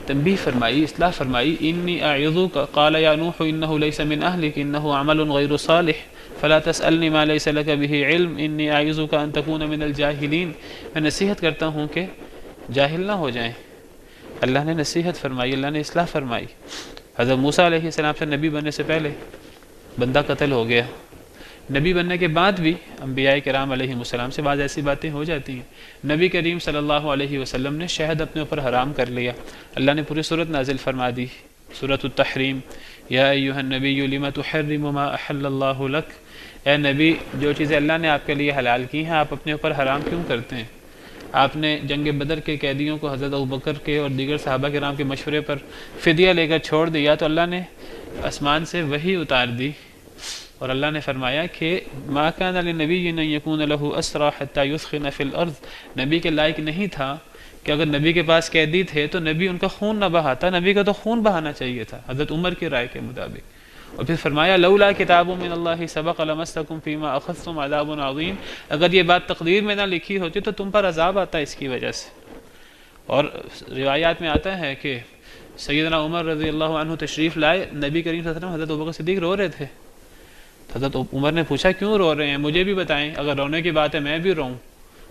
تنبیہ فرمائی، اصلاح فرمائی، انی اعظک قال یا نوح انہ لیس من اہلک انہ عمل غیر صالح فلا تسألنی ما لیس لک بہ علم انی اعظک ان تکون من الجاہلین۔ میں نصیحت کرتا ہوں کہ جاہل نہ ہو جائیں۔ اللہ نے نصیحت فرمائی، اللہ نے اصلاح فرمائی۔ حضرت موسیٰ علیہ السلام سے نبی بننے سے پہلے بندہ قتل ہو گیا، نبی بننے کے بعد بھی انبیاء کرام علیہ السلام سے بعض ایسی باتیں ہو جاتی ہیں۔ نبی کریم صلی اللہ علیہ وسلم نے شہد اپنے اوپر حرام کر لیا، اللہ نے پوری صورت نازل فرما دی، سورۃ التحریم، یا ایھا النبی لم تحرم ما احل اللہ لک، اے نبی جو چیزیں اللہ نے آپ کے لیے حلال کی ہیں آپ اپنے اوپر حرام کیوں کرتے ہیں؟ آپ نے جنگ بدر کے قیدیوں کو حضرت ابوبکر کے اور دیگر صحابہ کرام کے مشورے پر فدیہ لے کر چھوڑ دیا تو اللہ نے آسمان سے وحی اتار دی اور اللہ نے فرمایا کہ ما کان للنبی ان یکون له اسرى حتى يثخن في الارض، نبی کے لائق نہیں تھا کہ اگر نبی کے پاس قیدی تھے تو نبی ان کا خون نہ بہاتا، نبی کا تو خون بہانا چاہیے تھا حضرت عمر کی رائے کے مطابق۔ اور پھر فرمایا لولا کتاب من اللہ سبق لمسکم فیما اخذتم عذاب عظیم، اگر یہ بات تقدیر میں نہ لکھی ہوتی تو تم پر عذاب آتا اس کی وجہ سے۔ اور روایات میں آتا ہے کہ سیدنا عمر رضی اللہ عنہ تشریف لائے، نبی کریم صلی اللہ علیہ وسلم حضرت ابوبکر صدیق رو رہے تھے، حضرت عمر نے پوچھا کیوں رو رہے ہیں، مجھے بھی بتائیں، اگر رونے کی بات ہے میں بھی روں،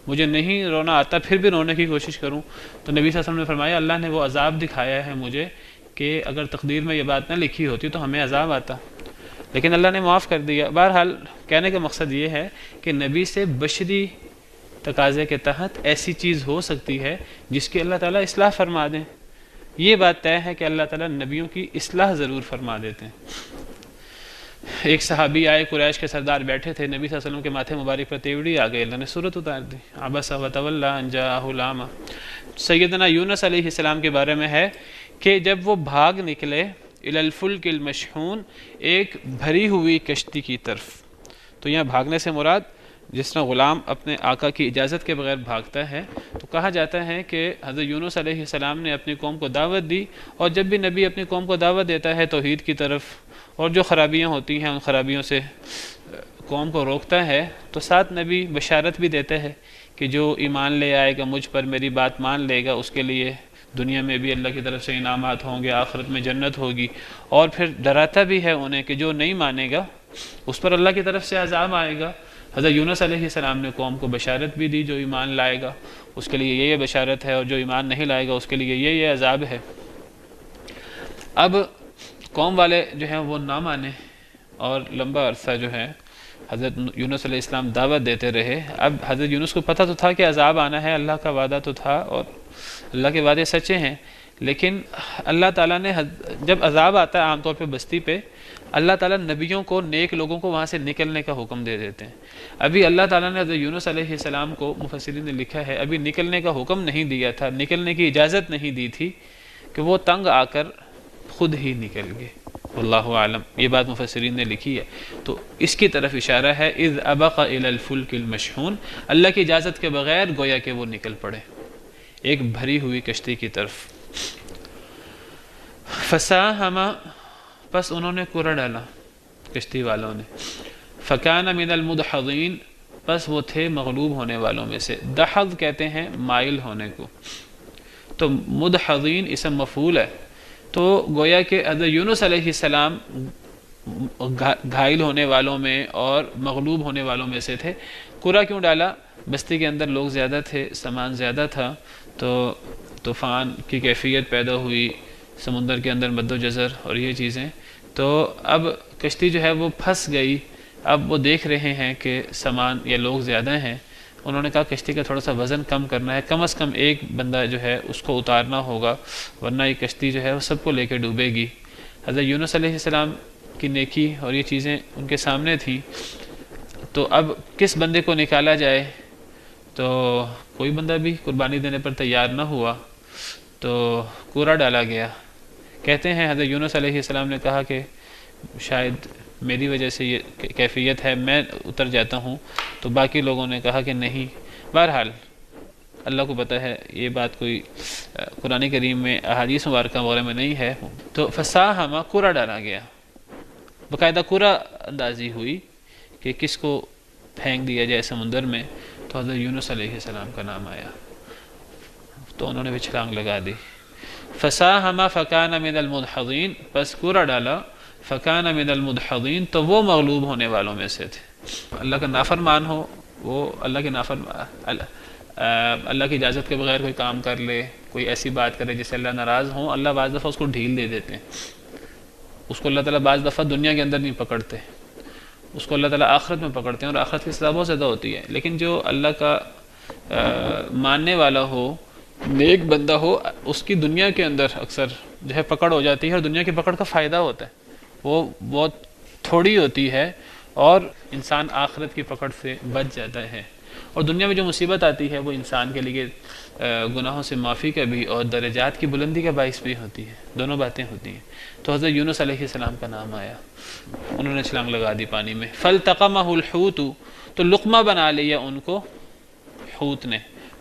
مجھے نہیں رونا آتا پھر بھی رونے کی کوشش کروں۔ تو نبی صلی اللہ علیہ وسلم نے فرمایا اللہ نے وہ عذاب دکھایا ہے مجھے کہ اگر تقدیر میں یہ بات نہ لکھی ہوتی تو ہمیں عذاب آتا، لیکن اللہ نے معاف کر دیا۔ بہرحال کہنے کا مقصد یہ ہے کہ نبی سے بشری تقاضے کے تحت ایسی چیز ہو سکتی ہے جس کی اللہ تعالیٰ اصلاح فرما دیں، یہ بات طے ہے کہ اللہ تعالیٰ نبیوں کی اصلاح ضرور فرما دیتے ہیں۔ ایک صحابی آئے، قریش کے سردار بیٹھے تھے، نبی صلی اللہ علیہ وسلم کے ماتھے مبارک پر تیوڑی آ گئی، اللہ نے سورت اتار دی، عبس وتولی ان جاءہ الاعمی۔ سیدنا یونس علیہ السلام کے بارے میں ہے کہ جب وہ بھاگ نکلے الی الفلک المشحون، ایک بھری ہوئی کشتی کی طرف، تو یہاں بھاگنے سے مراد جس طرح غلام اپنے آقا کی اجازت کے بغیر بھاگتا ہے، تو کہا جاتا ہے کہ حضرت یونس علیہ السلام نے اپنی قوم کو دعوت دی، اور جب بھی نبی اپنی قوم کو دعوت دیتا ہے توحید کی طرف اور جو خرابیاں ہوتی ہیں ان خرابیوں سے قوم کو روکتا ہے، تو ساتھ نبی بشارت بھی دیتے ہیں کہ جو ایمان لے آئے گا مجھ پر، میری بات مان لے گا، اس کے لیے دنیا میں بھی اللہ کی طرف سے انعامات ہوں گے، آخرت میں جنت ہوگی، اور پھر ڈراتا بھی ہے انہیں کہ جو نہیں مانے گا اس پر اللہ کی طرف سے عذاب آئے گا۔ حضرت یونس علیہ السلام نے قوم کو بشارت بھی دی، جو ایمان لائے گا اس کے لیے یہ بشارت ہے، اور جو ایمان نہیں لائے گا اس کے لیے یہ عذاب ہے۔ اب قوم والے جو ہیں وہ نہ مانے اور لمبا عرصہ جو ہے حضرت یونس علیہ السلام دعوت دیتے رہے۔ اب حضرت یونس کو پتہ تو تھا کہ عذاب آنا ہے، اللہ کا وعدہ تو تھا اور اللہ کے وعدے سچے ہیں، لیکن اللہ تعالیٰ نے جب عذاب آتا ہے عام طور پہ بستی پہ، اللہ تعالیٰ نبیوں کو، نیک لوگوں کو وہاں سے نکلنے کا حکم دے دیتے ہیں۔ ابھی اللہ تعالیٰ نے حضرت یونس علیہ السلام کو، مفسرین نے لکھا ہے، ابھی نکلنے کا حکم نہیں دیا تھا، نکلنے کی اجازت نہیں دی تھی کہ وہ تنگ آ کر خود ہی نکل گئے، واللہ عالم، یہ بات مفسرین نے لکھی ہے۔ تو اس کی طرف اشارہ ہے اذ ابق الی الفلک المشحون، اللہ کی اجازت کے بغیر گویا کہ وہ نکل پڑے ایک بھری ہوئی کشتی کی طرف۔ فساہم، پس انہوں نے کوڑا ڈالا کشتی والوں نے، فکان من المدحضین، پس وہ تھے مغلوب ہونے والوں میں سے۔ دحض کہتے ہیں مائل ہونے کو، تو مدحضین اسم مفعول ہے، تو گویا کہ حضرت یونس علیہ السلام گھائل ہونے والوں میں اور مغلوب ہونے والوں میں سے تھے۔ کوڑا کیوں ڈالا؟ بستی کے اندر لوگ زیادہ تھے، سامان زیادہ تھا، تو طوفان کی کیفیت پیدا ہوئی، سمندر کے اندر مد و جزر اور یہ چیزیں، تو اب کشتی جو ہے وہ پھنس گئی۔ اب وہ دیکھ رہے ہیں کہ سامان یا لوگ زیادہ ہیں، انہوں نے کہا کشتی کا تھوڑا سا وزن کم کرنا ہے، کم از کم ایک بندہ جو ہے اس کو اتارنا ہوگا، ورنہ یہ کشتی جو ہے وہ سب کو لے کے ڈوبے گی۔ حضرت یونس علیہ السلام کی نیکی اور یہ چیزیں ان کے سامنے تھیں، تو اب کس بندے کو نکالا جائے؟ تو کوئی بندہ بھی قربانی دینے پر تیار نہ ہوا، تو کوڑا ڈالا گیا۔ کہتے ہیں حضرت یونس علیہ السلام نے کہا کہ شاید میری وجہ سے یہ کیفیت ہے، میں اتر جاتا ہوں، تو باقی لوگوں نے کہا کہ نہیں۔ بہرحال اللہ کو پتہ ہے، یہ بات کوئی قرآن کریم میں، احادیث مبارکہ وغیرہ میں نہیں ہے۔ تو فساہم، کوڑا ڈالا گیا، باقاعدہ کوڑا اندازی ہوئی کہ کس کو پھینک دیا جائے سمندر میں، تو حضرت یونس علیہ السلام کا نام آیا، تو انہوں نے بھی چھلانگ لگا دی۔ فساہم فکان من المدحضین، پس کوڑا ڈالا، فکان من المدحضین، تو وہ مغلوب ہونے والوں میں سے تھے۔ اللہ کا نافرمان ہو، وہ اللہ کے اللہ کی اجازت کے بغیر کوئی کام کر لے، کوئی ایسی بات کرے جس سے اللہ ناراض ہوں، اللہ بعض دفعہ اس کو ڈھیل دے دیتے ہیں، اس کو اللہ تعالیٰ بعض دفعہ دنیا کے اندر نہیں پکڑتے، اس کو اللہ تعالیٰ آخرت میں پکڑتے ہیں، اور آخرت کی سزا بہت زیادہ ہوتی ہے۔ لیکن جو اللہ کا ماننے والا ہو، نیک بندہ ہو، اس کی دنیا کے اندر اکثر جو ہے پکڑ ہو جاتی ہے، اور دنیا کی پکڑ کا فائدہ ہوتا ہے، وہ بہت تھوڑی ہوتی ہے، اور انسان آخرت کی پکڑ سے بچ جاتا ہے۔ اور دنیا میں جو مصیبت آتی ہے وہ انسان کے لیے گناہوں سے معافی کا بھی اور درجات کی بلندی کا باعث بھی ہوتی ہے، دونوں باتیں ہوتی ہیں۔ تو حضرت یونس علیہ السلام کا نام آیا، انہوں نے چھلانگ لگا دی پانی میں، فَالْتَقَمَهُ الْحُوتُ، تو لقمہ بنا لیا ان کو حوت نے،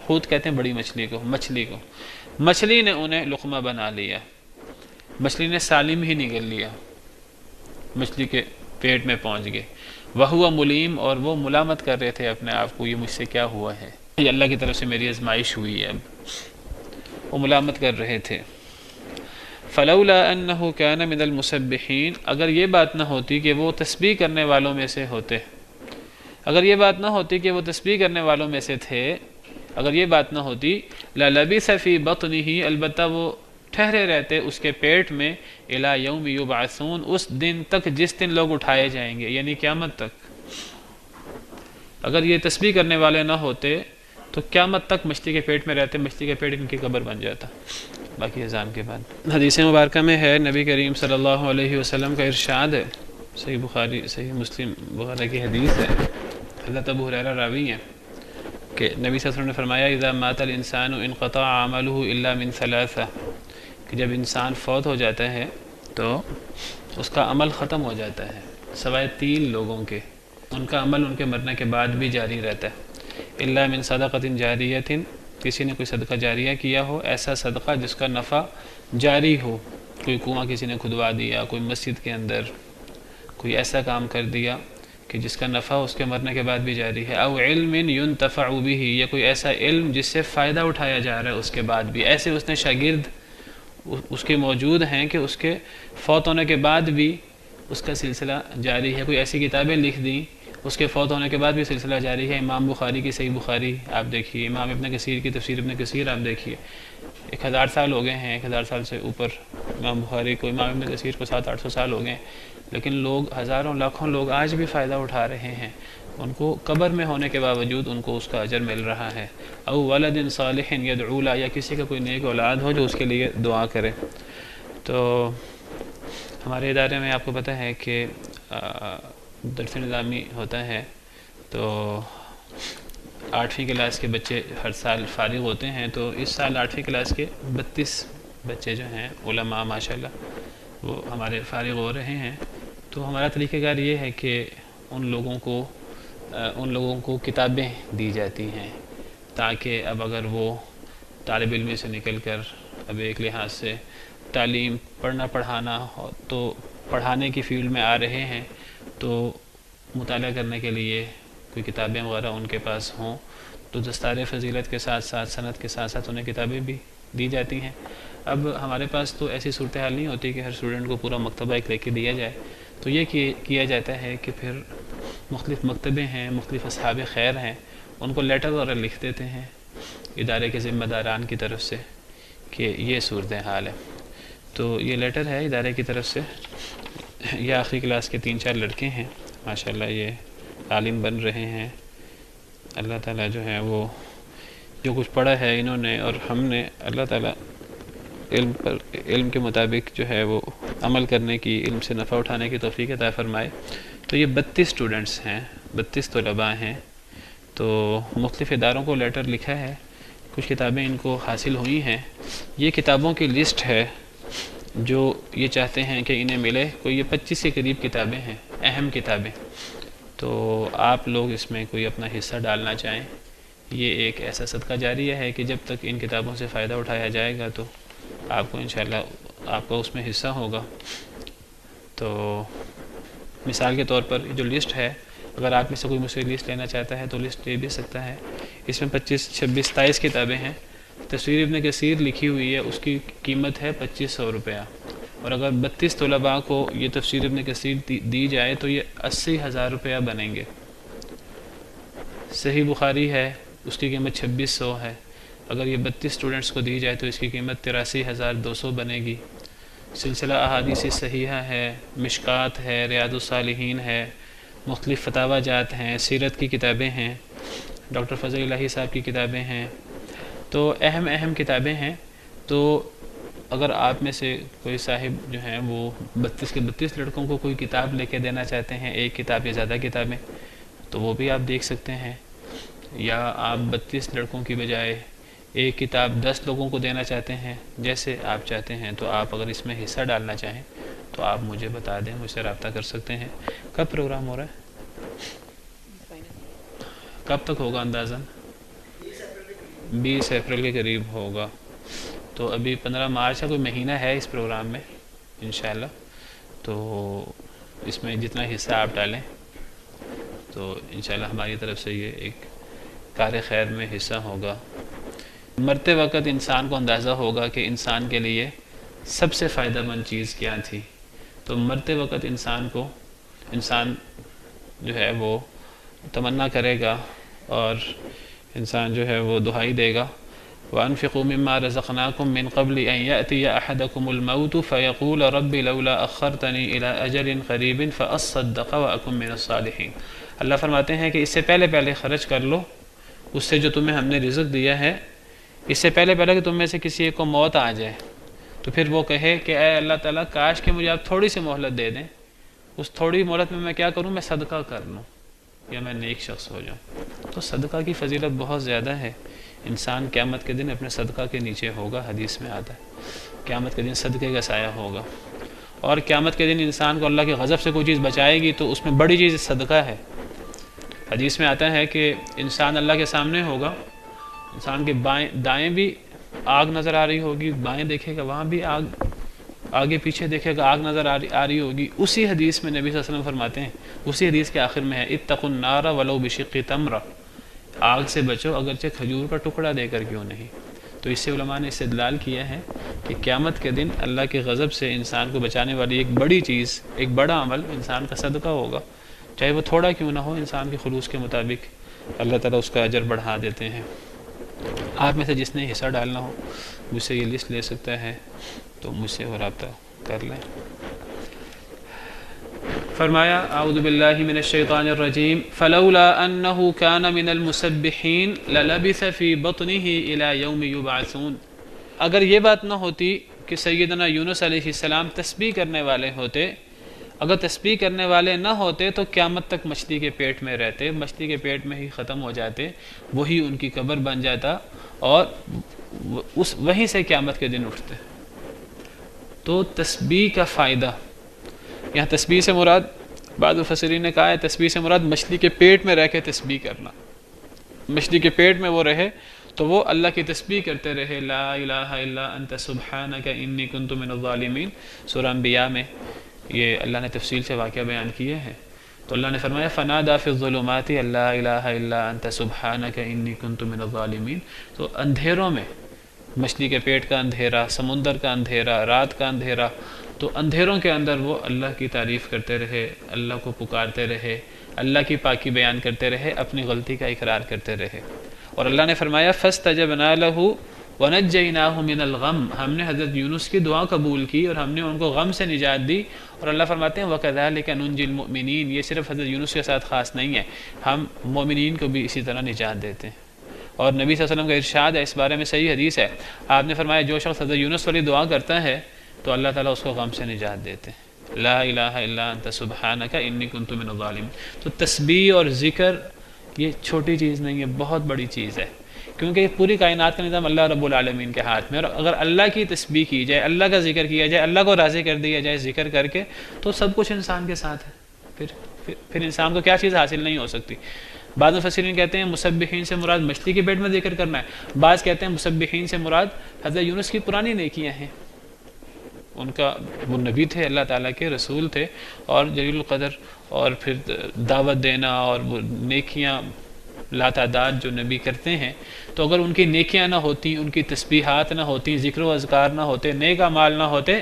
حوت کہتے ہیں بڑی مچھلی کو، مچھلی نے انہیں لقمہ بنا لیا، مچھلی نے سالم ہی نگل لیا، مچھلی کے پیٹ میں پہنچ گئے، وَهُوَ مُلِيمٌ، اور وہ ملامت کر رہے تھے اپنے آپ کو، یہ مجھ سے کیا ہوا ہے، یہ اللہ کی طرف سے میری آزمائش ہوئی ہے، اب وہ ملامت کر رہے تھے۔ فَلَوْلَا أَنَّهُ كَانَ مِنَ الْمُسَبِّحِينَ، اگر یہ بات نہ ہوتی کہ وہ تسبیح کرنے والوں میں سے ہوتے، اگر یہ بات نہ ہوتی کہ وہ تسبیح کرنے والوں میں سے تھے، اگر یہ بات نہ ہوتی، لَلَبِثَ فِي بَطْنِهِ، البتہ وہ ٹھہرے رہتے اس کے پیٹ میں، إِلَى يَوْمِ يُبْعَثُونَ، اس دن تک جس دن لوگ اٹھائے جائیں گے، یعنی قیامت تک۔ اگر یہ تسبیح کرنے والے نہ ہوتے تو قیامت تک مچھلی کے پیٹ میں رہتے، مچھلی کے پیٹ ان کی قبر بن جاتا۔ باقی اذان کے بعد حدیث مبارکہ میں ہے، نبی کریم صلی اللہ علیہ وسلم کا ارشاد ہے، صحیح بخاری صحیح مسلم وغیرہ کی حدیث ہے، حضرت ابو ہریرہ راوی ہیں کہ نبی صلی اللہ علیہ وسلم نے فرمایا، اذا مات الانسان انقطع عمله الا من ثلاثہ، کہ جب انسان فوت ہو جاتا ہے تو اس کا عمل ختم ہو جاتا ہے، سوائے 3 لوگوں کے، ان کا عمل ان کے مرنے کے بعد بھی جاری رہتا ہے۔ الا من صدقۃ جاریۃ، کسی نے کوئی صدقہ جاریہ کیا ہو، ایسا صدقہ جس کا نفع جاری ہو، کوئی کنواں کسی نے کھدوا دیا، کوئی مسجد کے اندر کوئی ایسا کام کر دیا کہ جس کا نفع اس کے مرنے کے بعد بھی جاری ہے، او علم ينتفع به، یا کوئی ایسا علم جس سے فائدہ اٹھایا جا رہا ہے اس کے بعد بھی، ایسے اس نے شاگرد اس کے موجود ہیں کہ اس کے فوت ہونے کے بعد بھی اس کا سلسلہ جاری ہے، کوئی ایسی کتابیں لکھ دیں اس کے فوت ہونے کے بعد بھی سلسلہ جاری ہے۔ امام بخاری کی صحیح بخاری آپ دیکھیے، امام ابن کثیر کی تفسیر ابن کثیر آپ دیکھیے، 1000 سال ہو گئے ہیں، 1000 سال سے اوپر امام بخاری کو، امام ابن کثیر کو 700-800 سال ہو گئے ہیں، لیکن لوگ ہزاروں لاکھوں لوگ آج بھی فائدہ اٹھا رہے ہیں، ان کو قبر میں ہونے کے باوجود ان کو اس کا اجر مل رہا ہے۔ او ولد صالح یدعو له، یا کسی کا کوئی نیک اولاد ہو جو اس کے لیے دعا کرے۔ تو ہمارے ادارے میں آپ کو پتہ ہے کہ درس نظامی ہوتا ہے، تو 8ویں کلاس کے بچے ہر سال فارغ ہوتے ہیں، تو اس سال 8ویں کلاس کے 32 بچے جو ہیں علماء ماشاءاللہ وہ ہمارے فارغ ہو رہے ہیں۔ تو ہمارا طریقہ کار یہ ہے کہ ان لوگوں کو کتابیں دی جاتی ہیں، تاکہ اب اگر وہ طالب علم سے نکل کر اب ایک لحاظ سے تعلیم پڑھنا پڑھانا تو پڑھانے کی فیلڈ میں آ رہے ہیں، تو مطالعہ کرنے کے لیے کوئی کتابیں وغیرہ ان کے پاس ہوں، تو دستار فضیلت کے ساتھ ساتھ سند کے ساتھ ساتھ انہیں کتابیں بھی دی جاتی ہیں۔ اب ہمارے پاس تو ایسی صورتحال نہیں ہوتی کہ ہر اسٹوڈنٹ کو پورا مکتبہ ایک لے کے دیا جائے، تو یہ کیا جاتا ہے کہ پھر مختلف مکتبے ہیں، مختلف اصحاب خیر ہیں، ان کو لیٹر وغیرہ لکھ دیتے ہیں ادارے کے ذمہ داران کی طرف سے کہ یہ صورتحال ہے۔ تو یہ لیٹر ہے ادارے کی طرف سے، یہ آخری کلاس کے 3-4 لڑکے ہیں ماشاءاللہ، یہ عالم بن رہے ہیں، اللہ تعالیٰ جو ہے وہ جو کچھ پڑھا ہے انہوں نے اور ہم نے، اللہ تعالیٰ علم کے مطابق جو ہے وہ عمل کرنے کی، علم سے نفع اٹھانے کی توفیق عطا فرمائے۔ تو یہ 32 اسٹوڈنٹس ہیں، 32 طلباء ہیں، تو مختلف اداروں کو لیٹر لکھا ہے، کچھ کتابیں ان کو حاصل ہوئی ہیں۔ یہ کتابوں کی لسٹ ہے جو یہ چاہتے ہیں کہ انہیں ملے، کوئی یہ 25 کے قریب کتابیں ہیں، اہم کتابیں، تو آپ لوگ اس میں کوئی اپنا حصہ ڈالنا چاہیں، یہ ایک ایسا صدقہ جاریہ ہے کہ جب تک ان کتابوں سے فائدہ اٹھایا جائے گا تو آپ کو انشاءاللہ آپ کا اس میں حصہ ہوگا۔ تو مثال کے طور پر جو لسٹ ہے، اگر آپ میں سے کوئی مجھ سے لسٹ لینا چاہتا ہے تو لسٹ لے بھی سکتا ہے، اس میں 25، 26، 27 کتابیں ہیں۔ تفسیر ابن کثیر لکھی ہوئی ہے، اس کی قیمت ہے 2500 روپیہ، اور اگر 32 طلباء کو یہ تفسیر ابن کثیر دی جائے تو یہ 80,000 روپیہ بنیں گے۔ صحیح بخاری ہے، اس کی قیمت 2600 ہے، اگر یہ 32 اسٹوڈنٹس کو دی جائے تو اس کی قیمت 83,200 بنے گی۔ سلسلہ احادیث صحیحہ ہے، مشکات ہے، ریاض الصالحین ہے، مختلف فتاوی جات ہیں، سیرت کی کتابیں ہیں، ڈاکٹر فضل الہی صاحب کی کتابیں ہیں، تو اہم کتابیں ہیں۔ تو اگر آپ میں سے کوئی صاحب جو ہیں وہ 32 کے 32 لڑکوں کو کوئی کتاب لے کے دینا چاہتے ہیں، ایک کتاب یا زیادہ کتابیں، تو وہ بھی آپ دیکھ سکتے ہیں، یا آپ 32 لڑکوں کی بجائے ایک کتاب 10 لوگوں کو دینا چاہتے ہیں، جیسے آپ چاہتے ہیں، تو آپ اگر اس میں حصہ ڈالنا چاہیں تو آپ مجھے بتا دیں، مجھ سے رابطہ کر سکتے ہیں۔ کب پروگرام ہو رہا ہے؟ کب تک ہوگا اندازاً؟ 20 اپریل کے قریب ہوگا، تو ابھی 15 مارچ کا کوئی مہینہ ہے اس پروگرام میں انشاءاللہ، تو اس میں جتنا حصہ آپ ڈالیں تو انشاءاللہ ہماری طرف سے یہ ایک کار خیر میں حصہ ہوگا۔ مرتے وقت انسان کو اندازہ ہوگا کہ انسان کے لیے سب سے فائدہ مند چیز کیا تھی، تو مرتے وقت انسان جو ہے وہ تمنا کرے گا اور انسان جو ہے وہ دعائی دے گا، وَأَنفِقُوا مِمَّا رَزَقْنَاكُم مِّن قَبْلِ أَن يَأْتِيَ أَحَدَكُمُ الْمَوْتُ فَيَقُولَ رَبِّ لَوْلَا أَخَّرْتَنِي إِلَىٰ أَجَلٍ قَرِيبٍ فَأَصَّدَّقَ وَأَكُن مِّنَ الصَّالِحِينَ۔ اللہ فرماتے ہیں کہ اس سے پہلے خرچ کر لو اس سے جو تمہیں ہم نے رزق دیا ہے، اس سے پہلے کہ تم میں سے کسی ایک کو موت آ جائے، تو پھر وہ کہے کہ اے اللہ تعالیٰ کاش کہ مجھے آپ تھوڑی سی مہلت دے دیں، اس تھوڑی مہلت میں کیا کروں، میں صدقہ کر لوں یا میں نیک شخص ہو جاؤں۔ تو صدقہ کی فضیلت بہت زیادہ ہے۔ انسان قیامت کے دن اپنے صدقہ کے نیچے ہوگا، حدیث میں آتا ہے قیامت کے دن صدقے کا سایہ ہوگا، اور قیامت کے دن انسان کو اللہ کے غضب سے کوئی چیز بچائے گی تو اس میں بڑی چیز صدقہ ہے۔ حدیث میں آتا ہے کہ انسان اللہ کے سامنے ہوگا، انسان کے دائیں بھی آگ نظر آ رہی ہوگی، بائیں دیکھے گا وہاں بھی آگ، آگے پیچھے دیکھے گا آگ نظر آ رہی ہوگی۔ اسی حدیث میں نبی صلی اللہ علیہ وسلم فرماتے ہیں، اسی حدیث کے آخر میں ہے اتقوا النار ولو بشق تمرہ، آگ سے بچو اگرچہ کھجور کا ٹکڑا دے کر کیوں نہیں۔ تو اس سے علماء نے استدلال کیا ہے کہ قیامت کے دن اللہ کے غضب سے انسان کو بچانے والی ایک بڑی چیز، ایک بڑا عمل انسان کا صدقہ ہوگا، چاہے وہ تھوڑا کیوں نہ ہو، انسان کے خلوص کے مطابق اللہ تعالیٰ اس کا اجر بڑھا دیتے ہیں۔ آپ میں سے جس نے حصہ ڈالنا ہو مجھ سے یہ لسٹ لے سکتا ہے، تو مجھ سے وہ رابطہ کر لیں۔ فرمایا اعوذ باللہ من الشیطان الرجیم فلولا انہ کان من المسبحین للبث فی بطنہ الی یوم یبعثون۔ اگر یہ بات نہ ہوتی کہ سیدنا یونس علیہ السلام تسبیح کرنے والے ہوتے، اگر تسبیح کرنے والے نہ ہوتے تو قیامت تک مچھلی کے پیٹ میں رہتے، مچھلی کے پیٹ میں ہی ختم ہو جاتے، وہی ان کی قبر بن جاتا اور وہیں سے قیامت کے دن اٹھتے۔ تو تسبیح کا فائدہ، یہاں تسبیح سے مراد بعض مفسرین نے کہا ہے تسبیح سے مراد مچھلی کے پیٹ میں رہ کے تسبیح کرنا، مچھلی کے پیٹ میں وہ رہے تو وہ اللہ کی تسبیح کرتے رہے، لا الہ الا انت سبحانک انی کنت من الظالمین۔ سورہ انبیاء میں یہ اللہ نے تفصیل سے واقعہ بیان کیے ہیں۔ تو اللہ نے فرمایا فنادى فی الظلمات لا الہ الا انت سبحانک انی کنت من الظالمین۔ تو اندھیروں میں، مچھلی کے پیٹ کا اندھیرا، سمندر کا اندھیرا، رات کا اندھیرا، تو اندھیروں کے اندر وہ اللہ کی تعریف کرتے رہے، اللہ کو پکارتے رہے، اللہ کی پاکی بیان کرتے رہے، اپنی غلطی کا اقرار کرتے رہے۔ اور اللہ نے فرمایا فاستجبنا له ونجیناہ من الغم، ہم نے حضرت یونس کی دعا قبول کی اور ہم نے ان کو غم سے نجات دی۔ اور اللہ فرماتے ہیں وَكَذَلِكَ نُنْجِي الْمُؤْمِنِينَ، یہ صرف حضرت یونس کے ساتھ خاص نہیں ہے، ہم مومنین کو بھی اسی طرح نجات دیتے ہیں۔ اور نبی صلی اللہ علیہ وسلم کا ارشاد ہے اس بارے میں، صحیح حدیث ہے، آپ نے فرمایا جو شخص حضرت یونس والی دعا کرتا ہے تو اللہ تعالیٰ اس کو غم سے نجات دیتے ہیں، لا الہ الا انت سبحانک انی کنت من الظالمین۔ تو تسبیح اور ذکر یہ چھوٹی چیز نہیں ہے، بہت بڑی چیز ہے، کیونکہ پوری کائنات کا نظام اللہ رب العالمین کے ہاتھ میں، اور اگر اللہ کی تسبیح کی جائے، اللہ کا ذکر کیا جائے، اللہ کو راضی کر دیا جائے ذکر کر کے، تو سب کچھ انسان کے ساتھ ہے، پھر انسان کو کیا چیز حاصل نہیں ہو سکتی۔ بعض مفسرین کہتے ہیں مسبحین سے مراد مچھلی کے پیٹ میں ذکر کرنا ہے، بعض کہتے ہیں مسبحین سے مراد حضرت یونس کی پرانی نیکیاں ہیں، ان کا وہ نبی تھے، اللہ تعالیٰ کے رسول تھے، اور جلیل القدر، اور پھر دعوت دینا اور وہ نیکیاں لاتعداد جو نبی کرتے ہیں، تو اگر ان کی نیکیاں نہ ہوتی، ان کی تسبیحات نہ ہوتی، ذکر و اذکار نہ ہوتے، نیک اعمال نہ ہوتے،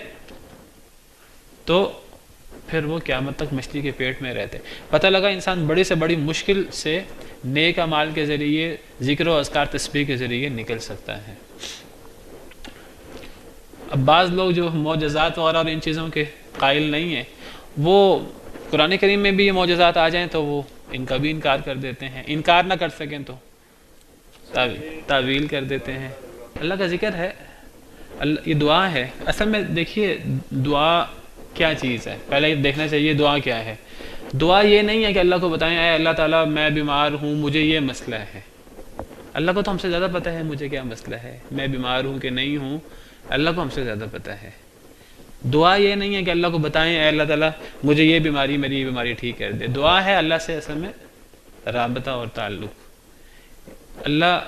تو پھر وہ قیامت تک مچھلی کے پیٹ میں رہتے۔ پتہ لگا انسان بڑی سے بڑی مشکل سے نیک اعمال کے ذریعے، ذکر و اذکار تسبیح کے ذریعے نکل سکتا ہے۔ اب بعض لوگ جو معجزات وغیرہ اور ان چیزوں کے قائل نہیں ہیں، وہ قرآن کریم میں بھی یہ معجزات آ جائیں تو وہ ان کا بھی انکار کر دیتے ہیں، انکار نہ کر سکیں تو تعویل کر دیتے ہیں۔ اللہ کا ذکر ہے، یہ دعا ہے۔ اصل میں دیکھیے دعا کیا چیز ہے، پہلے یہ دیکھنا چاہیے دعا کیا ہے۔ دعا یہ نہیں ہے کہ اللہ کو بتائیں اے اللہ تعالیٰ میں بیمار ہوں، مجھے یہ مسئلہ ہے۔ اللہ کو تو ہم سے زیادہ پتہ ہے مجھے کیا مسئلہ ہے، میں بیمار ہوں کہ نہیں ہوں، اللہ کو ہم سے زیادہ پتہ ہے۔ دعا یہ نہیں ہے کہ اللہ کو بتائیں اے اللہ تعالیٰ مجھے یہ بیماری، میری یہ بیماری ٹھیک کر دے۔ دعا ہے اللہ سے اصل میں رابطہ اور تعلق، اللہ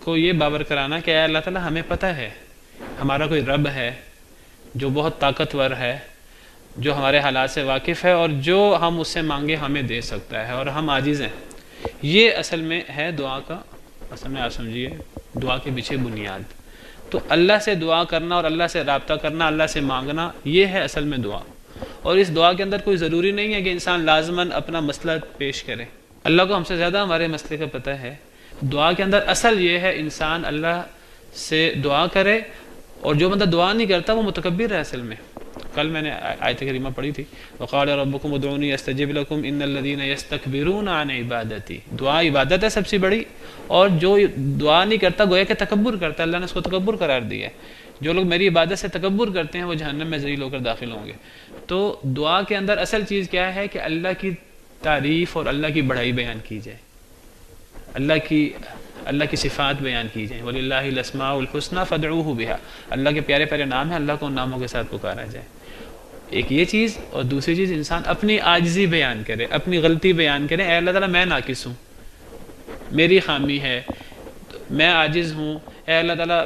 کو یہ باور کرانا کہ اے اللہ تعالیٰ ہمیں پتہ ہے ہمارا کوئی رب ہے جو بہت طاقتور ہے، جو ہمارے حالات سے واقف ہے، اور جو ہم اس سے مانگے ہمیں دے سکتا ہے، اور ہم عاجز ہیں۔ یہ اصل میں ہے دعا کا، اصل میں آپ سمجھیے دعا کے پیچھے بنیاد۔ تو اللہ سے دعا کرنا اور اللہ سے رابطہ کرنا، اللہ سے مانگنا، یہ ہے اصل میں دعا۔ اور اس دعا کے اندر کوئی ضروری نہیں ہے کہ انسان لازماً اپنا مسئلہ پیش کرے، اللہ کو ہم سے زیادہ ہمارے مسئلے کا پتہ ہے۔ دعا کے اندر اصل یہ ہے انسان اللہ سے دعا کرے، اور جو بندہ دعا نہیں کرتا وہ متکبر ہے اصل میں۔ کل میں نے آیت کریمہ پڑھی تھی، وقال ربکم ادعونی استجب لکم ان الذین یستکبرون عن عبادتی۔ دعا عبادت ہے سب سے بڑی، اور جو دعا نہیں کرتا گویا کہ تکبر کرتا ہے، اللہ نے اس کو تکبر قرار دیا ہے۔ جو لوگ میری عبادت سے تکبر کرتے ہیں وہ جہنم میں ذلیل ہو کر داخل ہوں گے۔ تو دعا کے اندر اصل چیز کیا ہے کہ اللہ کی تعریف اور اللہ کی بڑائی بیان کی جائے، اللہ کی صفات بیان کی جائیں۔ وَلِلَّهِ الْأَسْمَاءُ الْحُسْنَى فَادْعُوهُ بِهَا، اللہ کے پیارے پیارے نام ہیں، اللہ کو ان ناموں کے ساتھ پکارا جائے۔ ایک یہ چیز، اور دوسری چیز انسان اپنی عاجزی بیان کرے، اپنی غلطی بیان کرے، اے اللہ تعالیٰ میں ناقص ہوں، میری خامی ہے، میں عاجز ہوں، اے اللہ تعالیٰ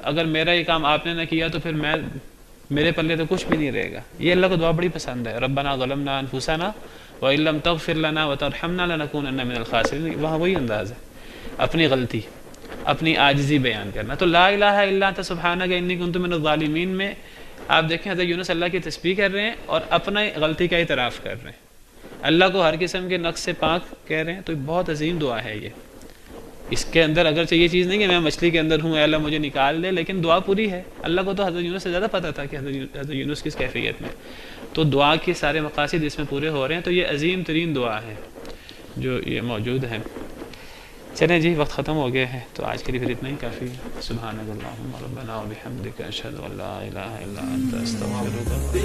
اگر میرا یہ کام آپ نے نہ کیا تو پھر میرے پلے تو کچھ بھی نہیں رہے گا۔ یہ اللہ کو دعا بڑی پسند ہے۔ ربنا ظلمنا انفسنا وَإِن لَّمْ تَغْفِرْ لَنَا وَتَرْحَمْنَا لَنَكُونَنَّ مِنَ الْخَاسِرِينَ، وہاں وہی انداز ہے، اپنی غلطی، اپنی عاجزی بیان کرنا۔ تو لا الہ الا انت سبحانک انی کنت من الظالمین میں آپ دیکھیں حضرت یونس اللہ کی تسبیح کر رہے ہیں اور اپنا غلطی کا اعتراف کر رہے ہیں، اللہ کو ہر قسم کے نقص سے پاک کہہ رہے ہیں۔ تو بہت عظیم دعا ہے یہ۔ اس کے اندر اگرچہ یہ چیز نہیں کہ میں مچھلی کے اندر ہوں اے اللہ مجھے نکال دے، لیکن دعا پوری ہے۔ اللہ کو تو حضرت یونس سے زیادہ پتہ تھا کہ حضرت یونس کس کیفیت میں، تو دعا کے سارے مقاصد اس میں پورے ہو رہے ہیں۔ تو یہ عظیم ترین دعا ہے جو یہ موجود ہے۔ چلیں جی وقت ختم ہو گیا ہے، تو آج کے لیے پھر اتنا ہی کافی ہے۔ سبحانک اللہم ربنا و بحمدک اشہد ان لا الہ الا انت استغفرک۔